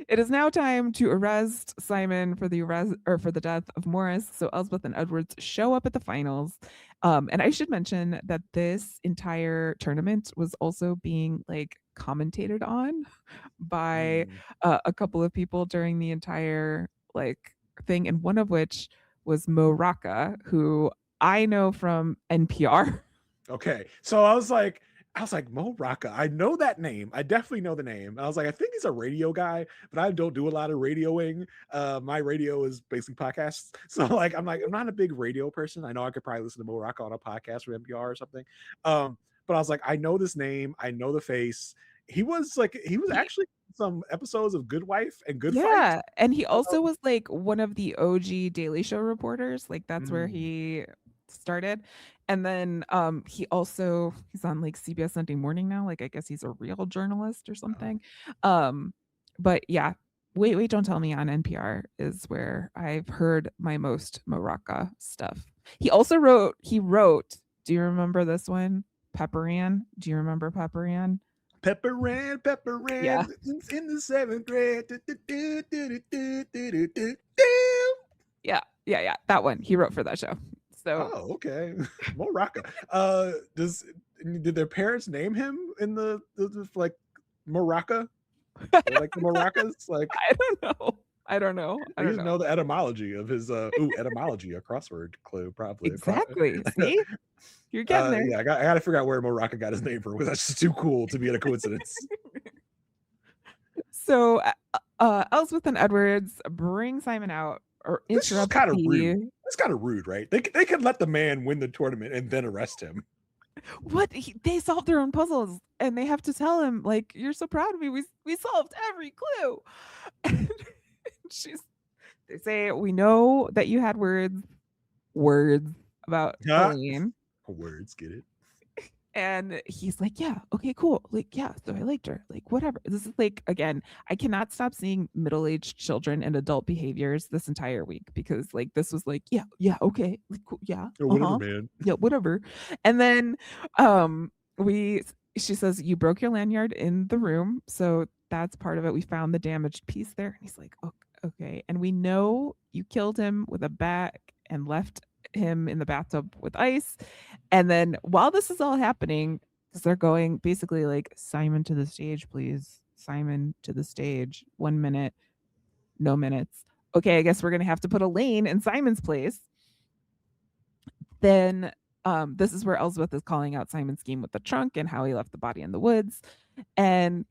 it is now time to arrest Simon for the death of Morris. So Elsbeth and Edwards show up at the finals. And I should mention that this entire tournament was also being like commentated on by a couple of people during the entire like thing, and one of which was Mo Rocca, who I know from NPR. Okay, so I was like, Mo Rocca, I know that name. I definitely know the name. And I was like, I think he's a radio guy, but I don't do a lot of radioing. My radio is basically podcasts. So like, I'm not a big radio person. I know I could probably listen to Mo Rocca on a podcast from NPR or something. But I was like, I know this name. I know the face. He was actually some episodes of Good Wife and Good Fight. Yeah, and he also was like one of the OG Daily Show reporters. Like, that's where he started. And then he's on like CBS Sunday Morning now. Like, I guess he's a real journalist or something. But yeah, wait, don't tell me on NPR is where I've heard my most Mo Rocca stuff. He also wrote, do you remember this one? Pepperan. Do you remember Pepperan? Pepperan, yeah. In the 7th grade. Yeah. That one. He wrote for that show. So, oh, okay. Mo Rocca. Did their parents name him in the like Mo Rocca? Like the Maracas? Like, I don't know. I just know the etymology of his etymology, a crossword clue, probably. Exactly. See? You're getting there. Yeah, I got to figure out where Mo Rocca got his name from, because that's just too cool to be a coincidence. So Elsbeth and Edwards bring Simon out, or interrupt. This is kind of rude. That's kind of rude, right? They could let the man win the tournament and then arrest him. What? They solved their own puzzles, and they have to tell him, like, you're so proud of me. We solved every clue. And they say, we know that you had words about Colleen. Words, get it? And he's like, yeah, okay, cool. Like, yeah, so I liked her. Like, whatever. This is like, again, I cannot stop seeing middle-aged children and adult behaviors this entire week because like this was like, yeah, yeah, okay, like, cool, yeah, Or whatever, uh-huh, man. yeah, whatever. And then we she says, you broke your lanyard in the room, so that's part of it. We found the damaged piece there. And he's like, okay. And we know you killed him with a bat and left him in the bathtub with ice. And then while this is all happening, because they're going basically like, Simon to the stage, please. Simon to the stage. 1 minute, no minutes. Okay, I guess we're going to have to put Elaine in Simon's place. Then this is where Elsbeth is calling out Simon's scheme with the trunk and how he left the body in the woods. And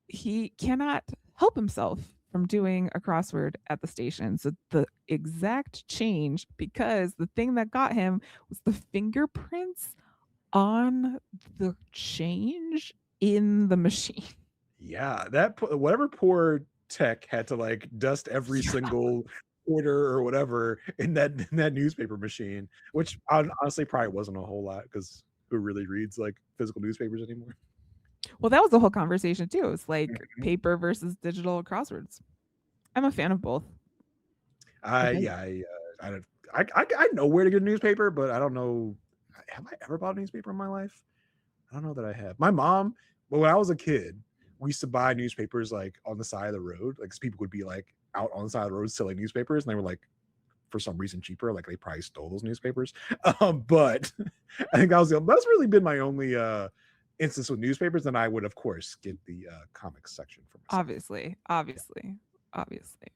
he cannot help himself from doing a crossword at the station. So the exact change, because the thing that got him was the fingerprints on the change in the machine. Yeah, whatever poor tech had to like dust every Yeah. single order or whatever in that newspaper machine, which honestly probably wasn't a whole lot because who really reads like physical newspapers anymore? Well, that was the whole conversation too. It's like Mhm. paper versus digital crosswords. I'm a fan of both. I Okay. yeah, I don't I know where to get a newspaper, but I don't know. Have I ever bought a newspaper in my life? I don't know that I have. My mom, but when I was a kid, we used to buy newspapers like on the side of the road. Like 'cause people would be like out on the side of the road selling newspapers, and they were like for some reason cheaper. Like they probably stole those newspapers. But I think that's really been my only instance with newspapers. And I would of course get the comics section for myself. Obviously, obviously, obviously.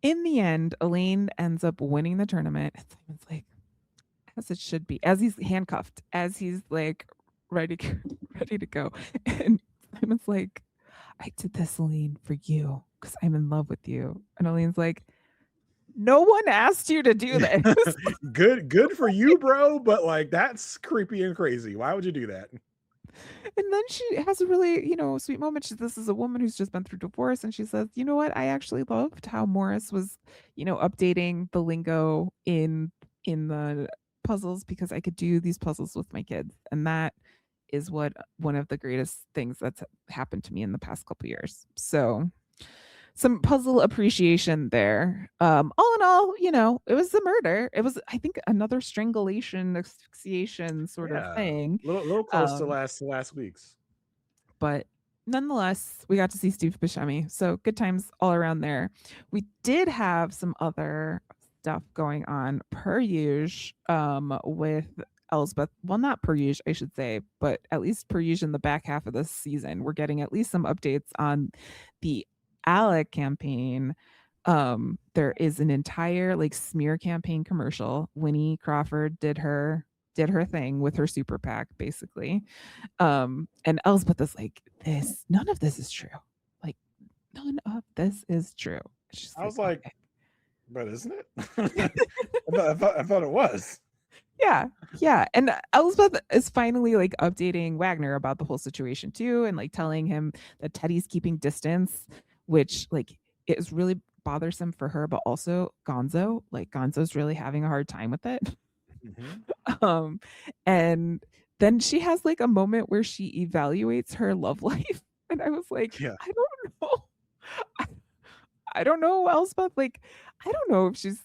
In the end, Elaine ends up winning the tournament. And Simon's like, as it should be, as he's handcuffed, as he's like ready, ready to go. And Simon's like, I did this, Elaine, for you because I'm in love with you. And Elaine's like, no one asked you to do this. Good for you, bro. But like that's creepy and crazy. Why would you do that? And then she has a really, sweet moment. This is a woman who's just been through divorce, and she says, "You know what? I actually loved how Morris was, updating the lingo in the puzzles because I could do these puzzles with my kids, and that is what one of the greatest things that's happened to me in the past couple years." So some puzzle appreciation there. All in all, it was a murder. It was, I think, another strangulation, asphyxiation sort of Yeah, thing. little close to Um, last week's. but nonetheless, we got to see Steve Buscemi. So good times all around there. We did have some other stuff going on per usual with Elsbeth. Well, not per usual, I should say, but at least per usual in the back half of this season. We're getting at least some updates on the Alec campaign. There is an entire like smear campaign commercial. Winnie Crawford did her thing with her super PAC, basically. And Elspeth is like, none of this is true. Like, none of this is true. She's I like, was like, okay. but isn't it? I thought it was. Yeah. Yeah. And Elspeth is finally like updating Wagner about the whole situation too, and like telling him that Teddy's keeping distance, which like is really bothersome for her, but also Gonzo. Like Gonzo's really having a hard time with it. Mhm. Um, and then she has like a moment where she evaluates her love life. And I was like, Yeah. I don't know. I, I don't know, Elspeth. Like, I don't know if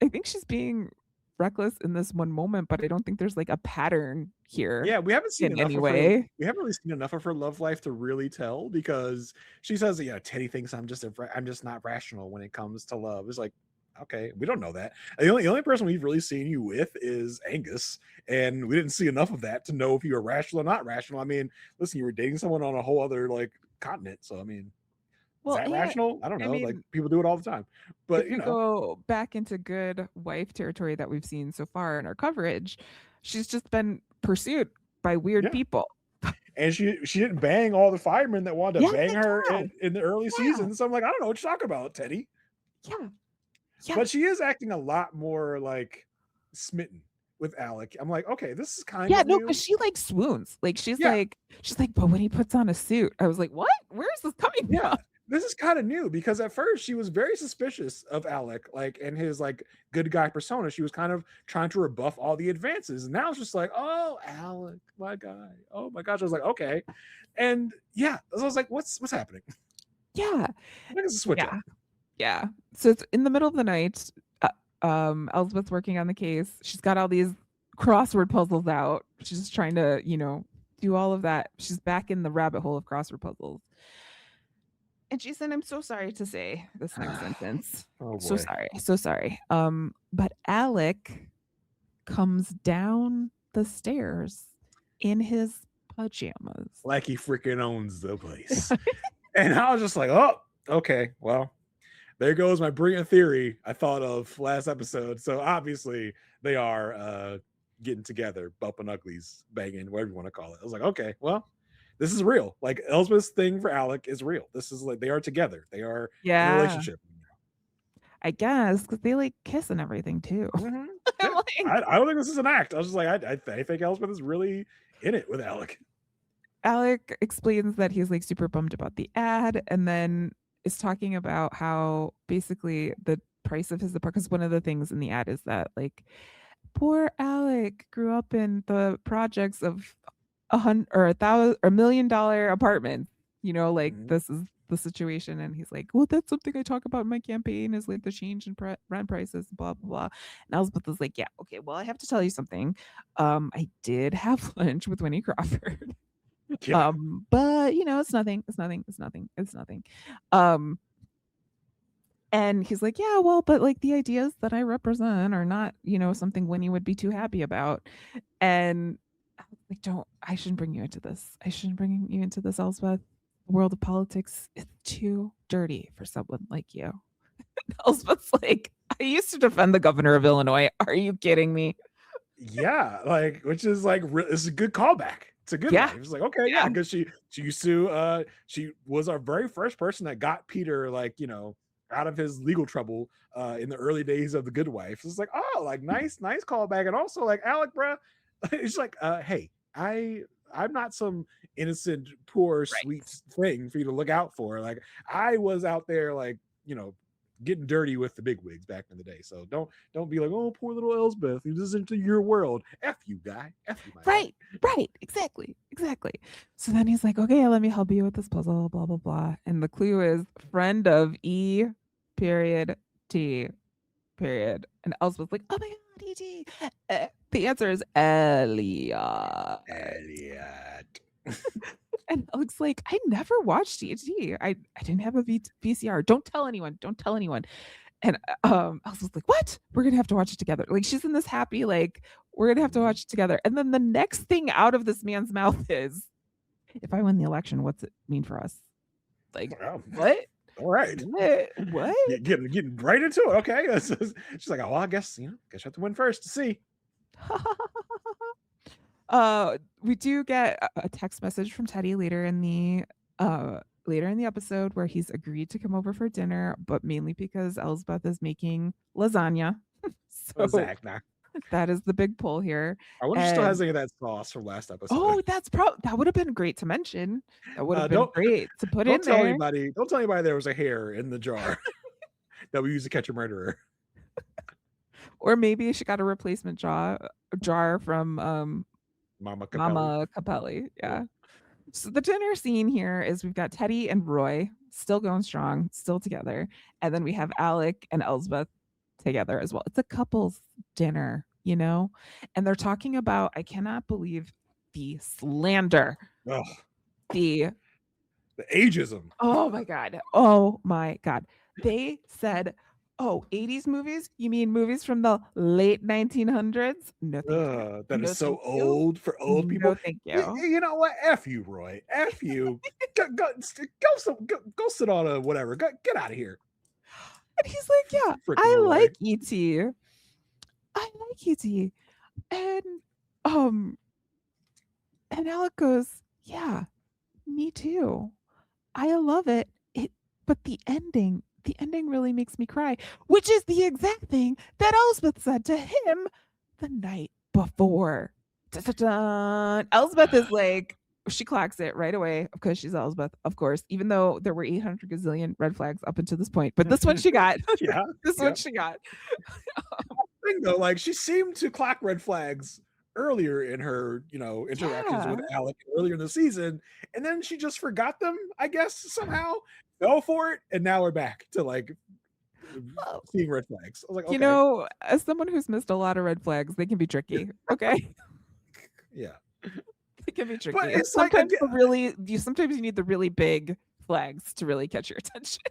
I think she's being reckless in this one moment, but I don't think there's like a pattern here Yeah, we haven't seen in enough any of her. way. We haven't really seen enough of her love life to really tell because she says, "Yeah, Teddy thinks I'm just not rational when it comes to love." It's like, okay, we don't know that. The only person we've really seen you with is Angus, and we didn't see enough of that to know if you were rational or not rational. I mean, listen, you were dating someone on a whole other like continent, so I mean, is Well, that and rational? I don't I know. Like mean, people do it all the time, but if we go back into good wife territory that we've seen so far in our coverage, she's just been pursued by weird yeah. people. And she didn't bang all the firemen that wanted to Yeah, bang her yeah, in the early yeah, seasons. So I'm like, I don't know what you're talking about, Teddy. yeah, yeah. But she is acting a lot more like smitten with Alec. I'm like, okay, this is kind Yeah, of no, new. because she like swoons. Like Yeah, she's like, but when he puts on a suit, I was like, what? Where is this coming yeah. from? this is kind of new because at first she was very suspicious of Alec, like and his like good guy persona. She was kind of trying to rebuff all the advances. And now it's just like, oh, Alec, my guy. Oh my gosh. I was like, okay. And yeah, I was like, what's happening? Yeah. When does the switch Yeah. up? Yeah. So it's in the middle of the night. Elsbeth's working on the case. She's got all these crossword puzzles out. She's just trying to, do all of that. She's back in the rabbit hole of crossword puzzles. And she said, I'm so sorry to say this next sentence. Oh So boy. sorry. So sorry. But Alec comes down the stairs in his pajamas. Like he freaking owns the place. And I was just like, oh, okay, well, there goes my brilliant theory I thought of last episode. So obviously they are getting together, bumping uglies, banging, whatever you want to call it. I was like, okay, well, this is real. Like Elsbeth's thing for Alec is real. This is like they are together. They are in a Yeah, relationship. I guess because they like kiss and everything too. Mhm. I'm Yeah. like, I don't think this is an act. I was just like, I think Elsbeth is really in it with Alec. Alec explains that he's like super bummed about the ad and then is talking about how basically the price of his apartment, because one of the things in the ad is that like poor Alec grew up in the projects of $1,000,000 apartments, like Mhm. this is the situation. And he's like, well, that's something I talk about in my campaign is like the change in rent prices, blah, blah, blah. And Elspeth is like, yeah, okay, well, I have to tell you something. I did have lunch with Winnie Crawford. Yeah. But it's nothing. It's nothing. It's nothing. It's nothing. Um, and he's like, yeah, well, but like the ideas that I represent are not, something Winnie would be too happy about. And I was like, I shouldn't bring you into this. I shouldn't bring you into this, Elsbeth. The world of politics is too dirty for someone like you. Elspeth's like, I used to defend the governor of Illinois. Are you kidding me? Yeah, like which is like it's a good callback. It's a good Yeah. one. It's like, okay, yeah, Yeah. because she used to she was our very first person that got Peter like, out of his legal trouble in the early days of The Good Wife. It's like, oh, like nice callback. And also like Alec, bruh, it's like, hey, I'm not some innocent, poor, Right. sweet thing for you to look out for. Like I was out there like, getting dirty with the bigwigs back in the day. So don't be like, oh, poor little Elsbeth, this is into your world. F you, guy. F you, my guy. Right. Exactly. So then he's like, okay, let me help you with this puzzle, blah, blah, blah. And the clue is friend of E period T period. And Elspeth's like, oh my God, E.T. The answer is Elliot. Elliot. And Alec's like, I never watched E.T. I didn't have a VCR. Don't tell anyone. And Elsa's like, what? We're gonna have to watch it together. Like she's in this happy, like, we're gonna have to watch it together. And then the next thing out of this man's mouth is, if I win the election, what's it mean for us? Like, Well, what? all right. What? Getting right into it. Okay. She's like, oh, well, I guess you have to win first to see. We do get a text message from Teddy later in the episode where he's agreed to come over for dinner, but mainly because Elsbeth is making lasagna. So Lasagna. that is the big pull here. I wonder if she still has any of that sauce from last episode. Oh, that would have been great to mention. That would have been great to put in don't tell there. anybody. Don't tell anybody there was a hair in the jar that we used to catch a murderer. Or maybe she got a replacement jar from Mama Capelli. Mama Capelli. Yeah. So the dinner scene here is we've got Teddy and Roy still going strong, still together. And then we have Alec and Elsbeth together as well. It's a couple's dinner, and they're talking about, I cannot believe the slander. Ugh. The ageism. Oh my God. They said, oh, 80s movies? You mean movies from the late 1900s? No, thank you. That No, is so thank you. old for old people. No, thank you. You know what? F you, Roy. F you. go sit on a whatever. Get out of here. And he's like, yeah, I like E.T. And Alec goes, yeah, me too. I love it. But the ending really makes me cry, which is the exact thing that Elsbeth said to him the night before. Dun-dun-dun. Elsbeth is like she clocks it right away because she's Elsbeth, of course, even though there were 800 gazillion red flags up until this point. But this one she got. Yeah, This one yep. she got. Thing though, like she seemed to clock red flags earlier in her, interactions with Yeah. Alec earlier in the season, and then she just forgot them, I guess, somehow, fell for it, and now we're back to like Well, seeing red flags. I was like, okay, as someone who's missed a lot of red flags, they can be tricky. Okay. yeah. They can be tricky. But And it's like again, sometimes you need the really big flags to really catch your attention.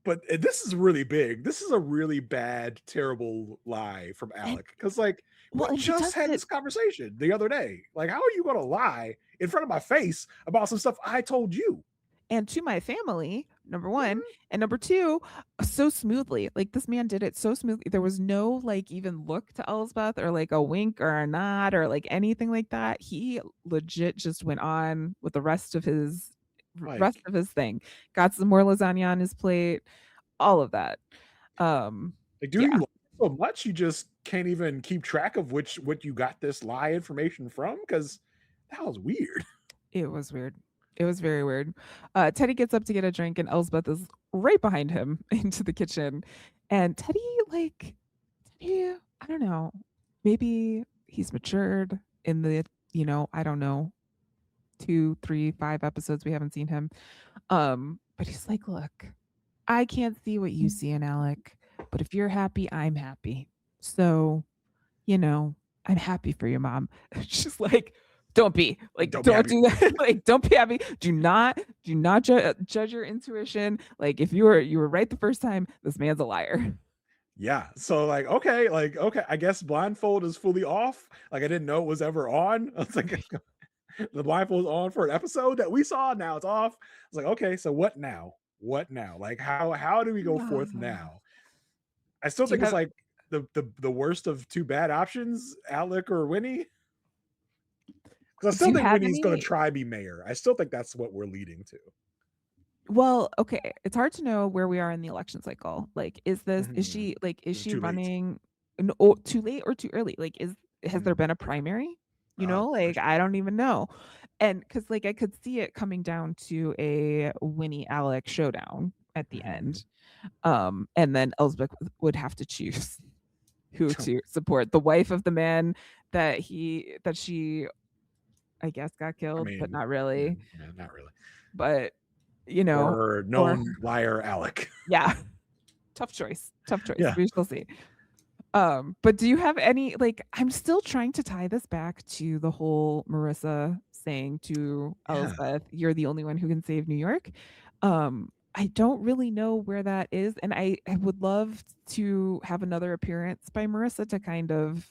but this is really big. This is a really bad, terrible lie from And Alec. Because like we and he just does had it. this conversation the other day. Like, how are you gonna lie in front of my face about some stuff I told you? And to my family, number one, Mhm. and number two, so smoothly. Like this man did it so smoothly. There was no like even look to Elsbeth or like a wink or a nod or like anything like that. He legit just went on with the rest Like, of his thing. Got some more lasagna on his plate, all of that. Um, do you yeah, lie so much you just can't even keep track of what you got this lie information from? Because that was weird. it was weird. It was very weird. Teddy gets up to get a drink, and Elsbeth is right behind him into the kitchen. And Teddy, I don't know, maybe he's matured in the, I don't know, 2, 3, 5 episodes we haven't seen him. But he's like, look, I can't see what you see in Alec, but if you're happy, I'm happy. So, you know, I'm happy for you, mom. She's like, don't be like, Don't be don't happy. do that. Like, don't be happy. Do not judge your intuition. Like, if you were right the first time, this man's a liar. Yeah. So like, okay, I guess blindfold is fully off. Like I didn't know it was ever on. I was like, the blindfold was on for an episode that we saw. Now it's off. I was like, okay, so what now? What now? Like how do we go forth now? I still Do you think it's have like the worst of two bad options, Alec or Winnie. Because I do still you think have Winnie's gonna any try be mayor. I still think that's what we're leading to. Well, okay, it's hard to know where we are in the election cycle. Like, Mhm. is she Too late. running too late or too early? Like, has there been a Yeah. primary? Oh, for Like, sure. I don't even know. And because like I could see it coming down to a Winnie Alec showdown at the Mhm. end. And then Elsbeth would have to choose who to support. The wife of the man that she I guess got I killed, but mean, not yeah, really. yeah, not really. But Or or known liar Alec. yeah. Tough choice. Tough choice. Yeah. We shall see. But do you have any like I'm still trying to tie this back to the whole Marissa saying to Yeah. Elsbeth, "You're the only one who can save New York." I don't really know where that is, and I would love to have another appearance by Marissa to kind of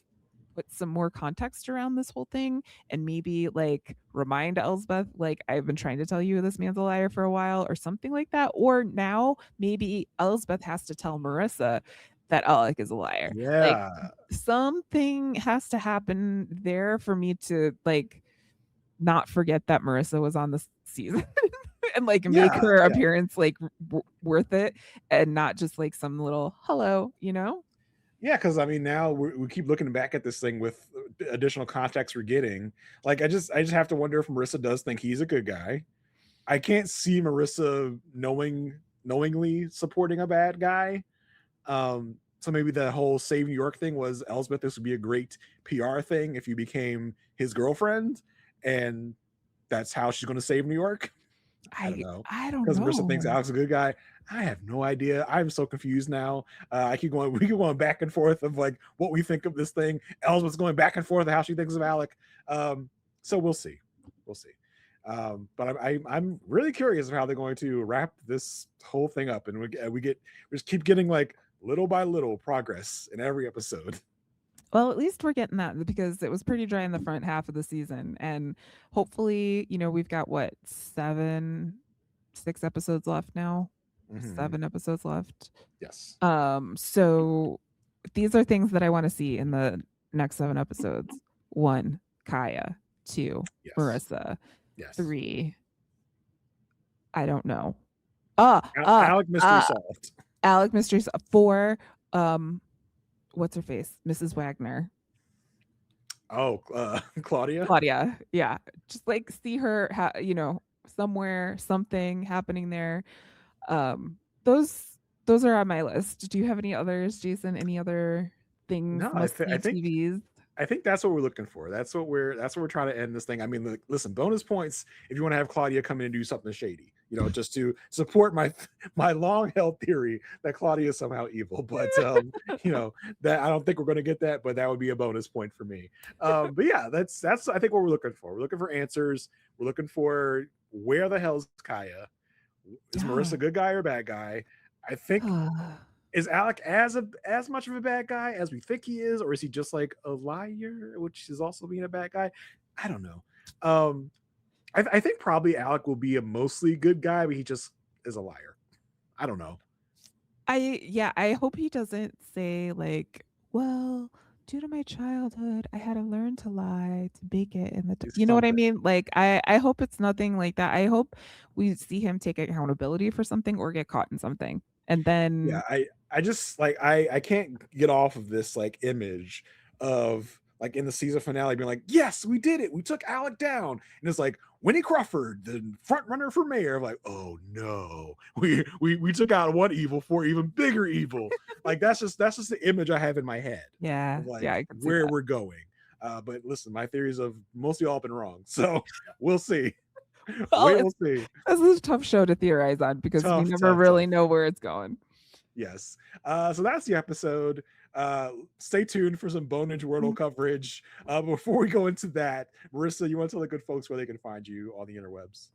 put some more context around this whole thing and maybe like remind Elsbeth, like, I've been trying to tell you this man's a liar for a while or something like that. Or now maybe Elsbeth has to tell Marissa that Alec is a liar. Like Yeah. something has to happen there for me to like not forget that Marissa was on this season and like make Yeah. her Yeah. appearance like worth it and not just like some little hello. Yeah, because I mean, now we keep looking back at this thing with additional context we're getting. Like, I just have to wonder if Marissa does think he's a good guy. I can't see Marissa knowingly supporting a bad guy. So maybe the whole Save New York thing was Elsbeth. This would be a great PR thing if you became his girlfriend, and that's how she's going to save New York. I don't know, I don't because Marissa know. thinks Alex is a good guy. I have no idea. I'm so confused now. I keep going. We keep going back and forth of like what we think of this thing. Elsbeth's going back and forth of how she thinks of Alec. So we'll see. We'll see. But I'm really curious of how they're going to wrap this whole thing up, and we just keep getting like little by little progress in every episode. Well, at least we're getting that because it was pretty dry in the front half of the season. And hopefully, we've got what, 6 episodes left now? Mhm. 7 episodes left. Yes. So these are things that I want to see in the next 7 episodes. 1, Kaya. 2, Yes. Marissa. Yes. 3, I don't know. Alec mystery solved. Alec Mysteries. 4, what's her face? Mrs. Wagner. Oh, Claudia. Claudia, yeah, just like see her, somewhere, something happening there. Um, those are on my list. Do you have any others, Jason? Any other things, No, I must-see think TVs? I think that's what we're looking for. That's what we're trying to end this thing. I mean, listen, bonus points if you want to have Claudia come in and do something shady, just to support my my long held theory that Claudia is somehow evil. But that I don't think we're going to get that, but that would be a bonus point for me. But yeah, that's I think what we're looking for. We're looking for answers. We're looking for where the hell's Kaya? Is Marissa Yeah. a good guy or a bad guy? I think is Alec as much of a bad guy as we think he is, or is he just like a liar, which is also being a bad guy? I don't know. Um, I think probably Alec will be a mostly good guy, but he just is a liar. I don't know. I hope he doesn't say like, "Well, due to my childhood, I had to learn to lie to make it in the," It's you know what I something. mean? Like, I hope it's nothing like that. I hope we see him take accountability for something or get caught in something, and Yeah, then I just like I can't get off of this like image of like in the season finale being like, yes, we did it. We took Alec down. And it's like Winnie Crawford, the front runner for mayor. I'm like, oh no, we took out one evil for even bigger evil. Like that's just the image I have in my head yeah, of yeah, like I could see where that. we're going. But listen, my theories have mostly all been wrong. So we'll see. Well, We will see. this is a tough show to theorize on because we Tough, never tough, really tough. know where it's going. Yes. So that's the episode. Stay tuned for some Bone Ninja Wordle coverage. Before we go into that, Marissa, you want to tell the good folks where they can find you on the interwebs?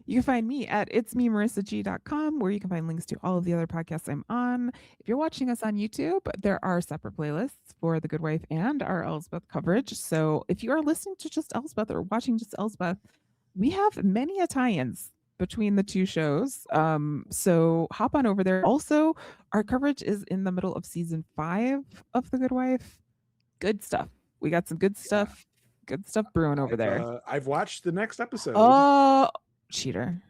You can find me at itsmemarissag.com, where you can find links to all of the other podcasts I'm on. If you're watching us on YouTube, there are separate playlists for The Good Wife and our Elsbeth coverage. So if you are listening to just Elsbeth or watching just Elsbeth, we have many tie-ins between the two shows. So hop on over there. Also, our coverage is in the middle of season 5 of The Good Wife. Good stuff. We got some Yeah. good stuff brewing over there. I've watched the next episode. Oh, cheater.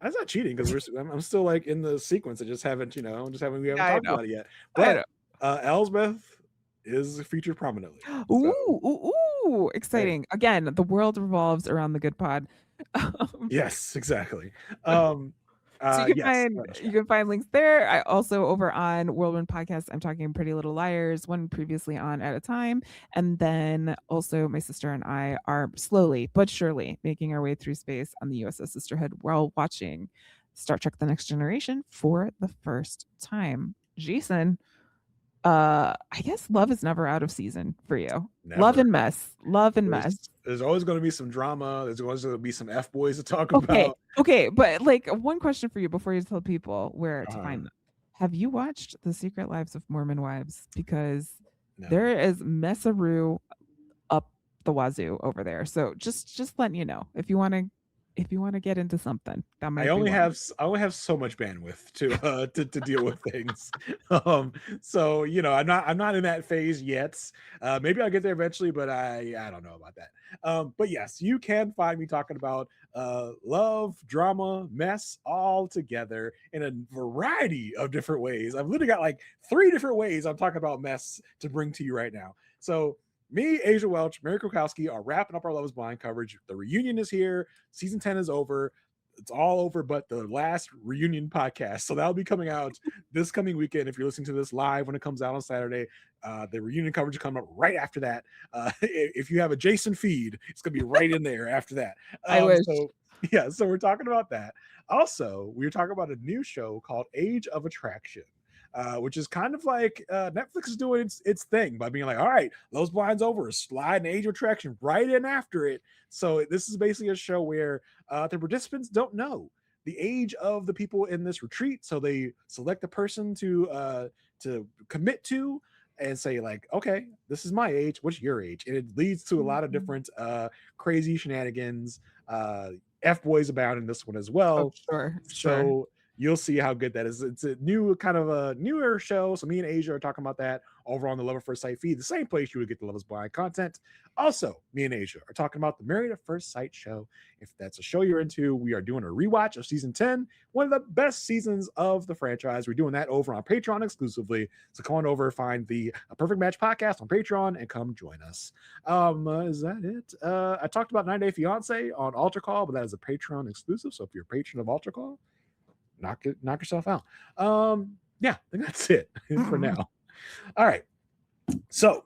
That's not cheating because I'm still like in the sequence. I just haven't, we haven't Yeah, I talked know. about it yet. I know. But Elsbeth is featured prominently. Ooh, So ooh, ooh, hey, exciting. Again, the world revolves around the good pod. Um, yes, exactly. Um, so you can yes, find links there. I also over on Whirlwind Podcast, I'm talking Pretty Little Liars, one previously on at a time. And then also my sister and I are slowly but surely making our way through space on the USS Sisterhood while watching Star Trek The Next Generation for the first time. Jason, I guess love is never out of season for you. Love never. and mess. Love and There's mess. there's always going to be some drama. There's always going to be some f boys to talk Okay. about. Okay, but like one question for you before you tell people where to Uh, find them. Have you watched The Secret Lives of Mormon Wives? Because no, there is messaroo up the wazoo over there. So just letting you know if you want to get into something, that I might be only one. have I only have so much bandwidth to deal with things. So I'm not in that phase yet. Maybe I'll get there eventually, but I don't know about that. But yes, you can find me talking about love, drama, mess all together in a variety of different ways. I've literally got like 3 different ways I'm talking about mess to bring to you right now. So me, Asia Welch, Mary Krokowski are wrapping up our Love is Blind coverage. The reunion is here. Season 10 is over. It's all over but the last reunion podcast. So that'll be coming out this coming weekend. If you're listening to this live when it comes out on Saturday, the reunion coverage will come up right after that. If you have a Jason feed, it's going to be right in there after that. I wish. So yeah, so we're talking about that. Also, we were talking about a new show called Age of Attraction. Which is kind of like Netflix is doing its thing by being like, all right, those blinds over, slide an Age of Attraction right in after it. So this is basically a show where the participants don't know the age of the people in this retreat, so they select a person to commit to and say like, okay, this is my age, what's your age? And it leads to a lot of Mhm. different crazy shenanigans. F boys abound in this one as Oh, well. sure, sure. So you'll see how good that is. It's a new kind of a newer show. So me and Asia are talking about that over on the Love at First Sight feed, the same place you would get the Love is Blind content. Also, me and Asia are talking about the Married at First Sight show. If that's a show you're into, we are doing a rewatch of season 10, one of the best seasons of the franchise. We're doing that over on Patreon exclusively. So come on over, find the Perfect Match podcast on Patreon, and come join us. Is that it? I talked about 9 Day Fiance on Altar Call, but that is a Patreon exclusive. So if you're a patron of Altar Call, knock yourself out. Yeah, I think that's it for now. All right. So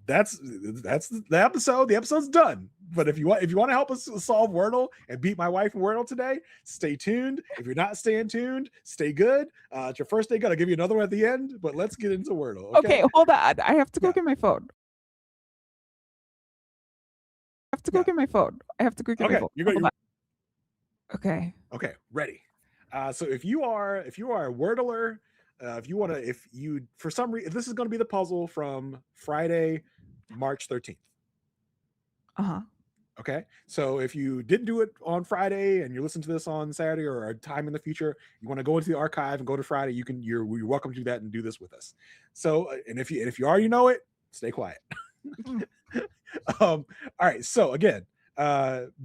that's the episode. The episode's done. But if you want to help us solve Wordle and beat my wife in Wordle today, stay tuned. If you're not staying tuned, stay good. It's your first day good. I'll give you another one at the end, but let's get into Wordle. Okay, hold on. I have to go get my phone. I have to go get my phone. You're going. Okay. Okay, ready. So if you are a Wordler, if you for some reason, if this is going to be the puzzle from Friday, March 13th. Okay, so if you didn't do it on Friday and you listen to this on Saturday or a time in the future, you want to go into the archive and go to Friday, you're welcome to do that and do this with us. So, and if you already know it, stay quiet. All right. So again,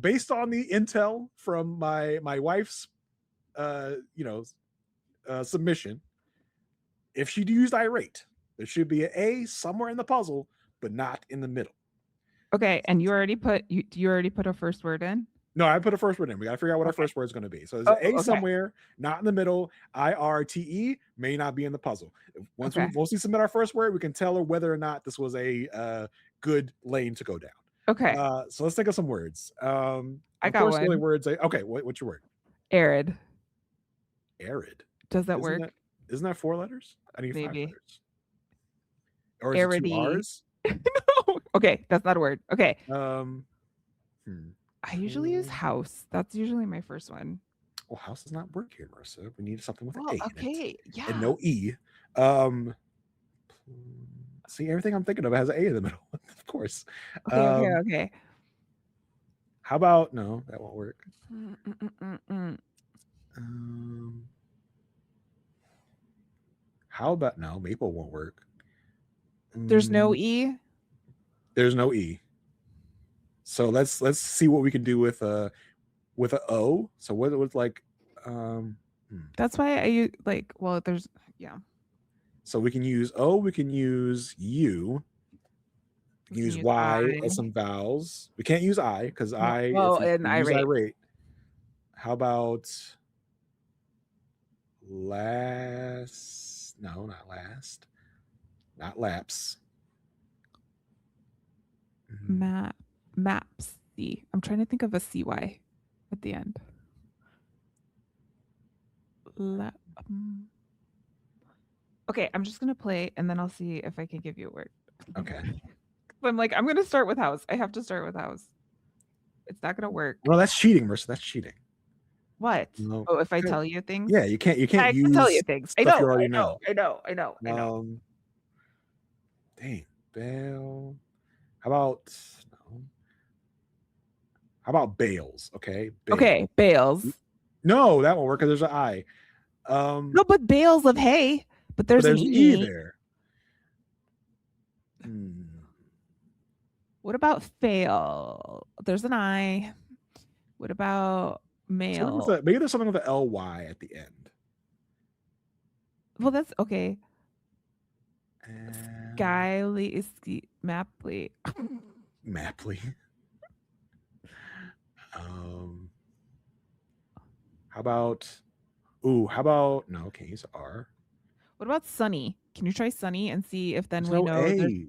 based on the intel from my wife's submission, if she used irate, there should be an A somewhere in the puzzle, but not in the middle. Okay, and you already put a first word in? No, I put a first word in. We got to figure out what our first word is going to be. So there's an A somewhere, not in the middle. IRTE may not be in the puzzle. Once we submit our first word, we can tell her whether or not this was a good lane to go down. Okay. So let's think of some words. I got one. Only words. Okay, what's your word? Arid. Arid. Does that work? Isn't that 4 letters? I need 5 letters. Or is Aridy. it 2 R's? No. Okay, that's not a word. Okay. I usually use house. That's usually my first one. Well, house does not work here, Marissa. We need something with an A. Okay. Yeah. And no E. See, everything I'm thinking of has an A in the middle, of course. Okay. How about no? That won't work. How about no? Maple won't work. There's no E. There's no E. So let's see what we can do with a O. So what it was like. That's why I use there's So we can use O. We can use U. We can use Y as some vowels. We can't use I because I. Well, and irate. How about last? No, not last. Not lapse. Maps. C. I'm trying to think of a CY at the end. Okay, I'm just gonna play and then I'll see if I can give you a word. Okay. I'm gonna start with house. I have to start with house. It's not gonna work. Well, that's cheating, Marissa. That's cheating. What? No. Oh, if I tell you things? Yeah, you can't. I can tell you things. I know. I know. Dang, Bale. How about bales? Okay. Bales. Okay, bales. No, that won't work because there's an I. No, but bales of hay. But there's an E there. What about fail? There's an I. What about male? Maybe there's something with an LY at the end. Well, that's okay. Skyly Mapley. Mapley. How about no, can't use R. What about Sunny? Can you try Sunny and see if then we know? I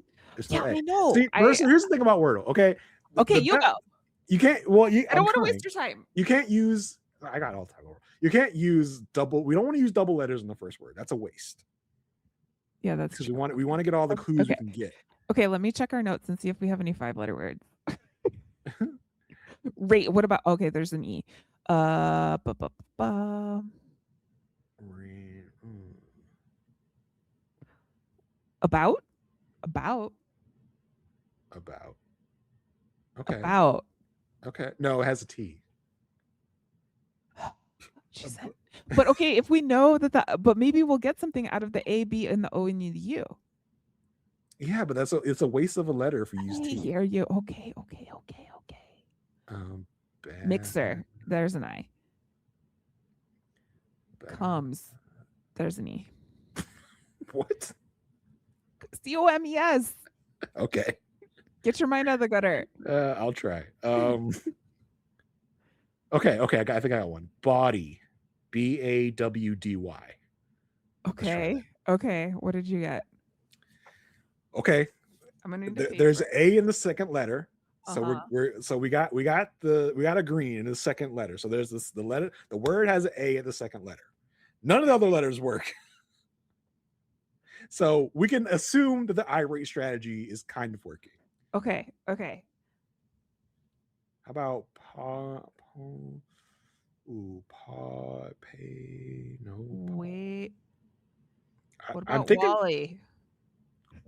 know. See, here's the thing about Wordle. Okay. You go. You can't. Well, I don't want to waste your time. You can't use. I got all the time over. You can't use double. We don't want to use double letters in the first word. That's a waste. Yeah, that's because we want to get all the clues we can get. Okay, let me check our notes and see if we have any 5-letter words. Rate. What about? Okay, there's an E. About. Okay. About. Okay. No, it has a T. She said But okay, if we know that, but maybe we'll get something out of the A, B, and the O and the U. Yeah, but it's a waste of a letter if you use I T. hear you. Okay, okay, okay, okay. Um, ba- Mixer. There's an I. ba- Comes. There's an E. what? COMES. Okay, Get your mind out of the gutter. I'll try. Okay, okay, I think I got one. Body, BAWDY. Let's try that. Okay. Okay. What did you get? Okay, I'm gonna need a there's paper. A in the second letter. So Uh-huh. we got a green in the second letter. So there's the letter, the word has an A at the second letter. None of the other letters work. So we can assume that the irate strategy is kind of working. Okay. Okay. How about pay, no. Wait. What I'm about thinking Wally?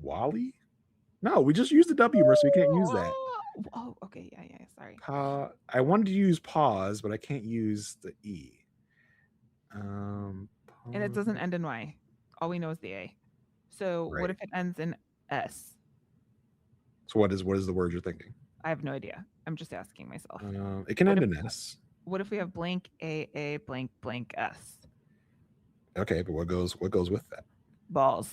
Wally. No, we just used the W, so we can't use that. Oh, okay. Yeah, yeah. Sorry. I wanted to use pause, but I can't use the E. And it doesn't end in Y. All we know is the A. So what Right. if it ends in S? So what is the word you're thinking? I have no idea. I'm just asking myself. It can What end if in S. what if we have blank A blank blank S? Okay, but what goes with that? Balls.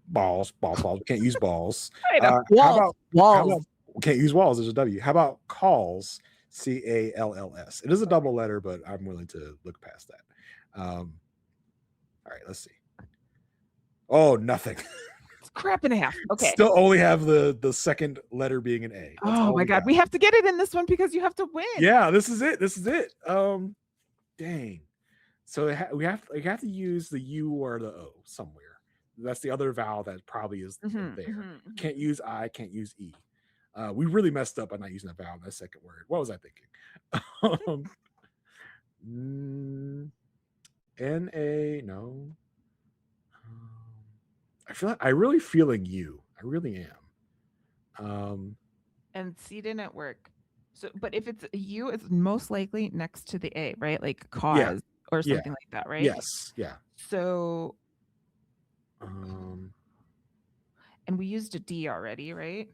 Balls. We can't use balls. I know. How Walls. about Walls. we can't use walls? There's a W. How about calls? CALLS. It is a double letter, but I'm willing to look past that. All right, let's see. Oh, nothing. It's crap and a half. Okay. Still only have the second letter being an A. That's Oh all my god. got. We have to get it in this one because you have to win. Yeah, this is it. Dang. So we have to use the U or the O somewhere. That's the other vowel that probably is there. Can't use I, can't use E. We really messed up by not using that vowel in that second word. What was I thinking? N-A, no. I really feeling you. I really am. And C didn't work. So, but if it's a U, it's most likely next to the A, right? Like cause or something like that, right? Yes. Yeah. So, and we used a D already, right?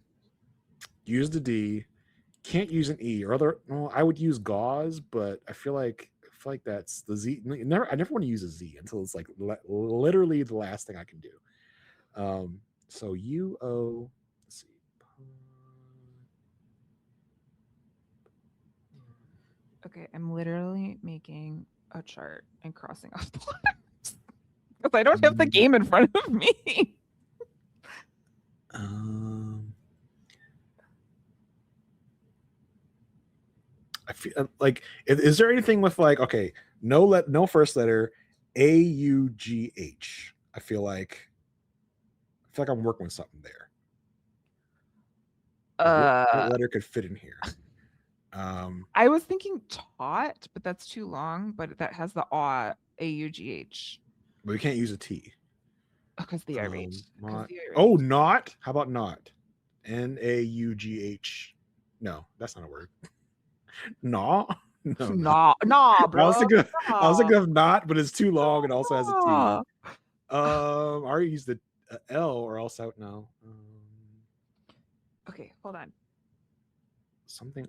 Use the D. Can't use an E or other. Well, I would use gauze, but I feel like that's the Z. I never want to use a Z until it's like literally the last thing I can do. So UO. Let's see. Okay, I'm literally making a chart and crossing off the lines because I don't have the game in front of me. I feel like is there anything with like okay, no first letter, AUGH. I feel like I'm working with something there. Like what letter could fit in here? I was thinking taught, but that's too long. But that has the AUGH. But we can't use a T. Because the irate. Oh, not. How about not? NAUGH. No, that's not a word. No. No, bro. I was thinking of not, but it's too long and also has a T. I already used the L or else out now. Okay, hold on. Something.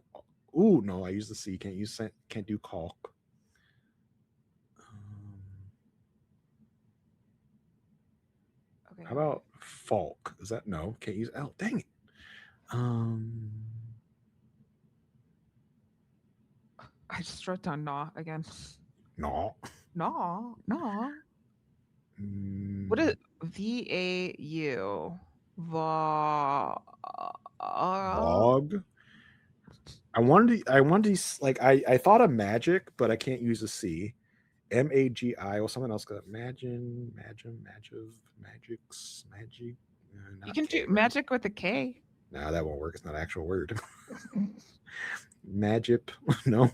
Ooh, no, I use the C. Can't do caulk. Okay. How about Falk? Is that no? Can't use L. Dang it. I just wrote down gnaw again. No. No. What is VAU? Vog. I wanted to like I thought of magic, but I can't use a C. MAGI or something else. Magic. You can do magic with a K. No, that won't work. It's not an actual word. Magic. No.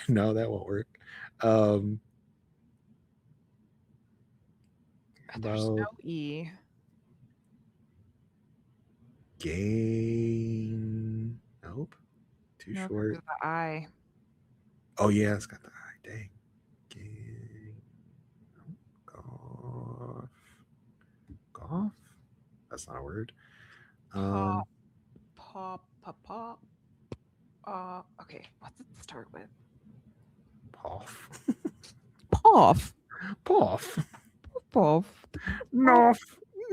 No, that won't work. There's no E. Gain. Nope. Too short. The I. Oh yeah, it's got the I. Dang. Gain. Poff? That's not a word. Paw, paw. Okay, what's it start with? Poff. Poff. Poff. Poff. No.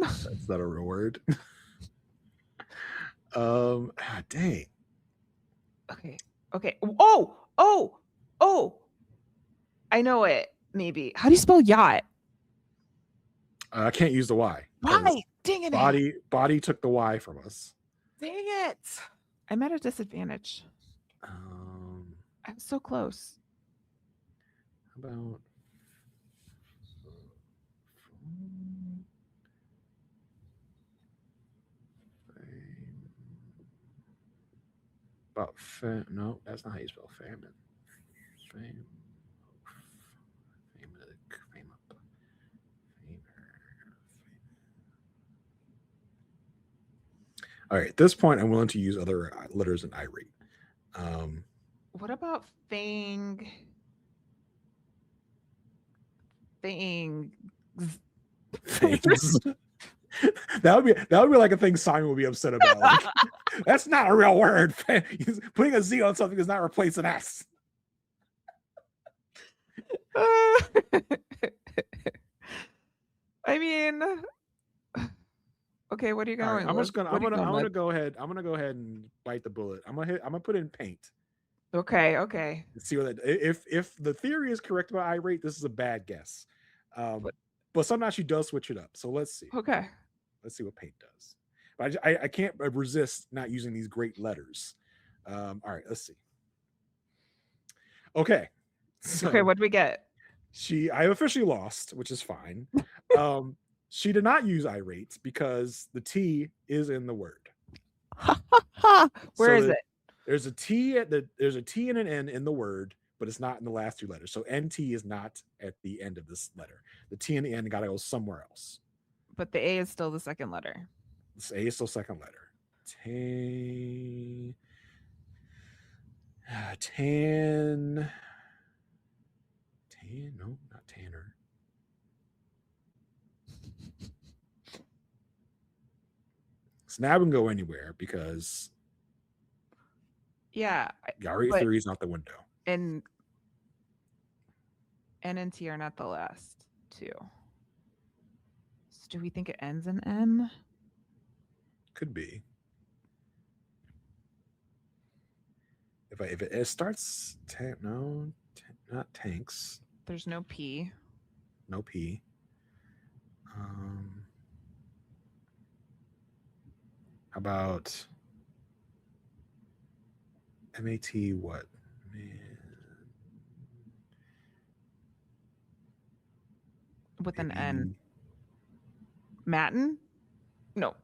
That's not a real word. Dang. Okay. Oh. I know it. Maybe. How do you spell yacht? I can't use the Y. Why? Dang it. Body took the Y from us. Dang it. I'm at a disadvantage. Um, I'm so close. how about no, that's not how you spell famine. Fame. Fame up. All right, at this point, I'm willing to use other letters in irate. What about fang? Fangs. Things. that would be like a thing Simon would be upset about. Like, that's not a real word. Putting a Z on something does not replace an S. I mean, okay, what are you going? Right, I'm gonna go ahead. I'm gonna go ahead and bite the bullet. I'm gonna put in paint. Okay. Let's see what that. If the theory is correct about irate, this is a bad guess. But sometimes she does switch it up. So let's see. Okay. Let's see what paint does. But I can't resist not using these great letters. All right, let's see. Okay. So Okay, what do we get? I officially lost, which is fine. She did not use irate because the T is in the word. Where is it? There's a T there's a T and an N in the word, but it's not in the last two letters. So NT is not at the end of this letter. The T and the N gotta go somewhere else. But the A is still the second letter. This A is still second letter. Tan. No, not Tanner. So now I can go anywhere because irate theory is not the window. And N and T are not the last two. So do we think it ends in N? Could be. If it starts not tanks. There's no P. No P. How about MAT what? Man. With an N. Matin? No.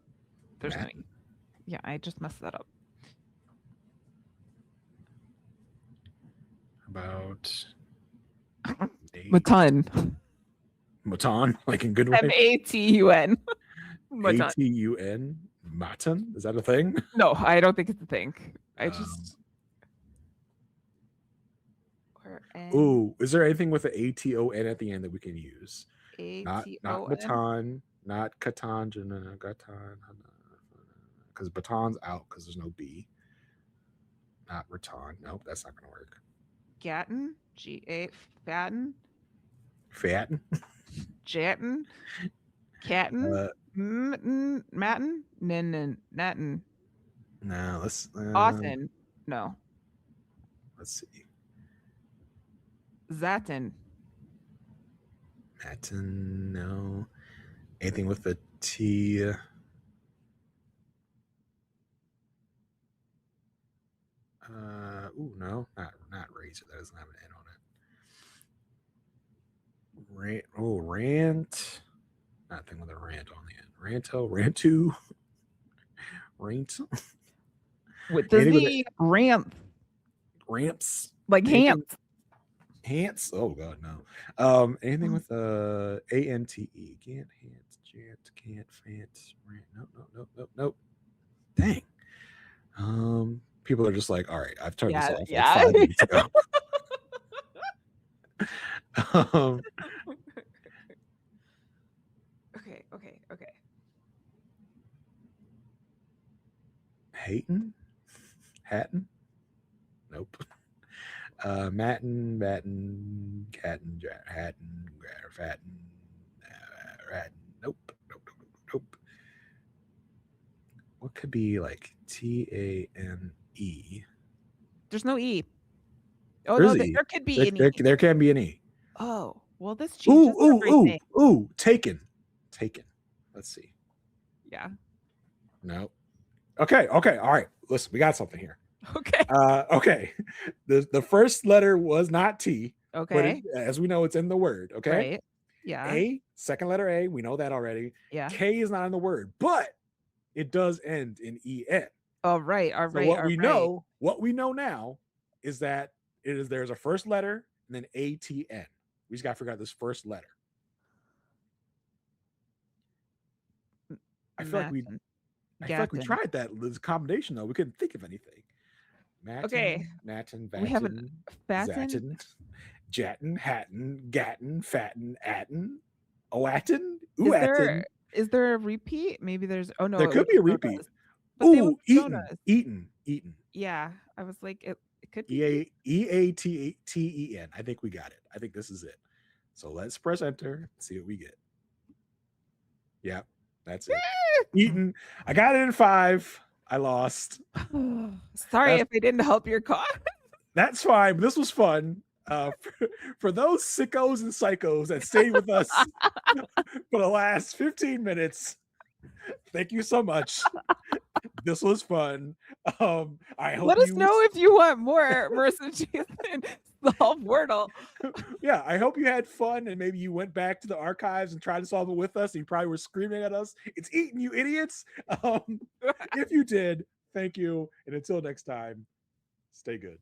There's no. Yeah, I just messed that up. About Matan. Matan, like in good way. MATUN. ATUN? Matan? Is that a thing? No, I don't think it's a thing. I just. Ooh, is there anything with an ATON at the end that we can use? Not baton, not Catan, Gatan, because baton's out because there's no B. Not Raton. Nope, that's not gonna work. Gatten, G8, Fatten, Fatten, Jatten, Catten, Matten, Nin, Natten. No, let's. Austin, no. Let's see. Zatin. Matin, no. Anything with a T. No, not razor. That doesn't have an N on it. Rant. Nothing with a rant on the end. Rantu. Rant. With the Z, ramp. Ramps. Like hams. Hants? Oh god, no. Anything with ANTE. Can't hants, can't fant, rant. Nope. Dang. People are just like, all right, I've turned this off like 5 minutes ago. Okay. Hayton? Hatton? Nope. Matten, Batten, Catton, Hatton, Fatten, Ratton. Nope. Nope. Nope. Nope. Nope. What could be like Tane? There's no E. Oh There's no, an E. there could be an E. There can be an E. Oh, well, this Ooh, changes ooh, ooh, everything. ooh. Taken. Taken. Let's see. Yeah. No. Okay. Okay. All right. Listen, we got something here. Okay. Okay. The first letter was not T, but Okay. as we know, it's in the word. Okay. Right. Yeah. Second letter A, we know that already. Yeah. K is not in the word, but it does end in EN. All right. All So right. what All we right. know now is that there's a first letter and then ATN. We just got to figure out this first letter. I feel like we tried this combination though. We couldn't think of anything. Matin, Okay. Natin, We have Vatin, Fatten. Zatin, Jatin, Hatton, Gatin, Fatten, Atten, Oatin, Uatin. Is there a repeat? Maybe there's. Oh no, There it could was be a repeat. sodas. But they Ooh, were Eaton, sodas. Eaton. Yeah, I was like, it could be EATEN. I think we got it. I think this is it. So let's press enter and see what we get. Yeah, that's it. Eaton. I got it in 5. I lost. Sorry if I didn't help your cause. That's fine. But this was fun. For those sickos and psychos that stayed with us for the last 15 minutes, thank you so much. This was fun. I hope Let us know if you want more Marissa Jason solve Wordle. Yeah, I hope you had fun and maybe you went back to the archives and tried to solve it with us. And you probably were screaming at us, "It's eating, you idiots!" If you did, thank you. And until next time, stay good.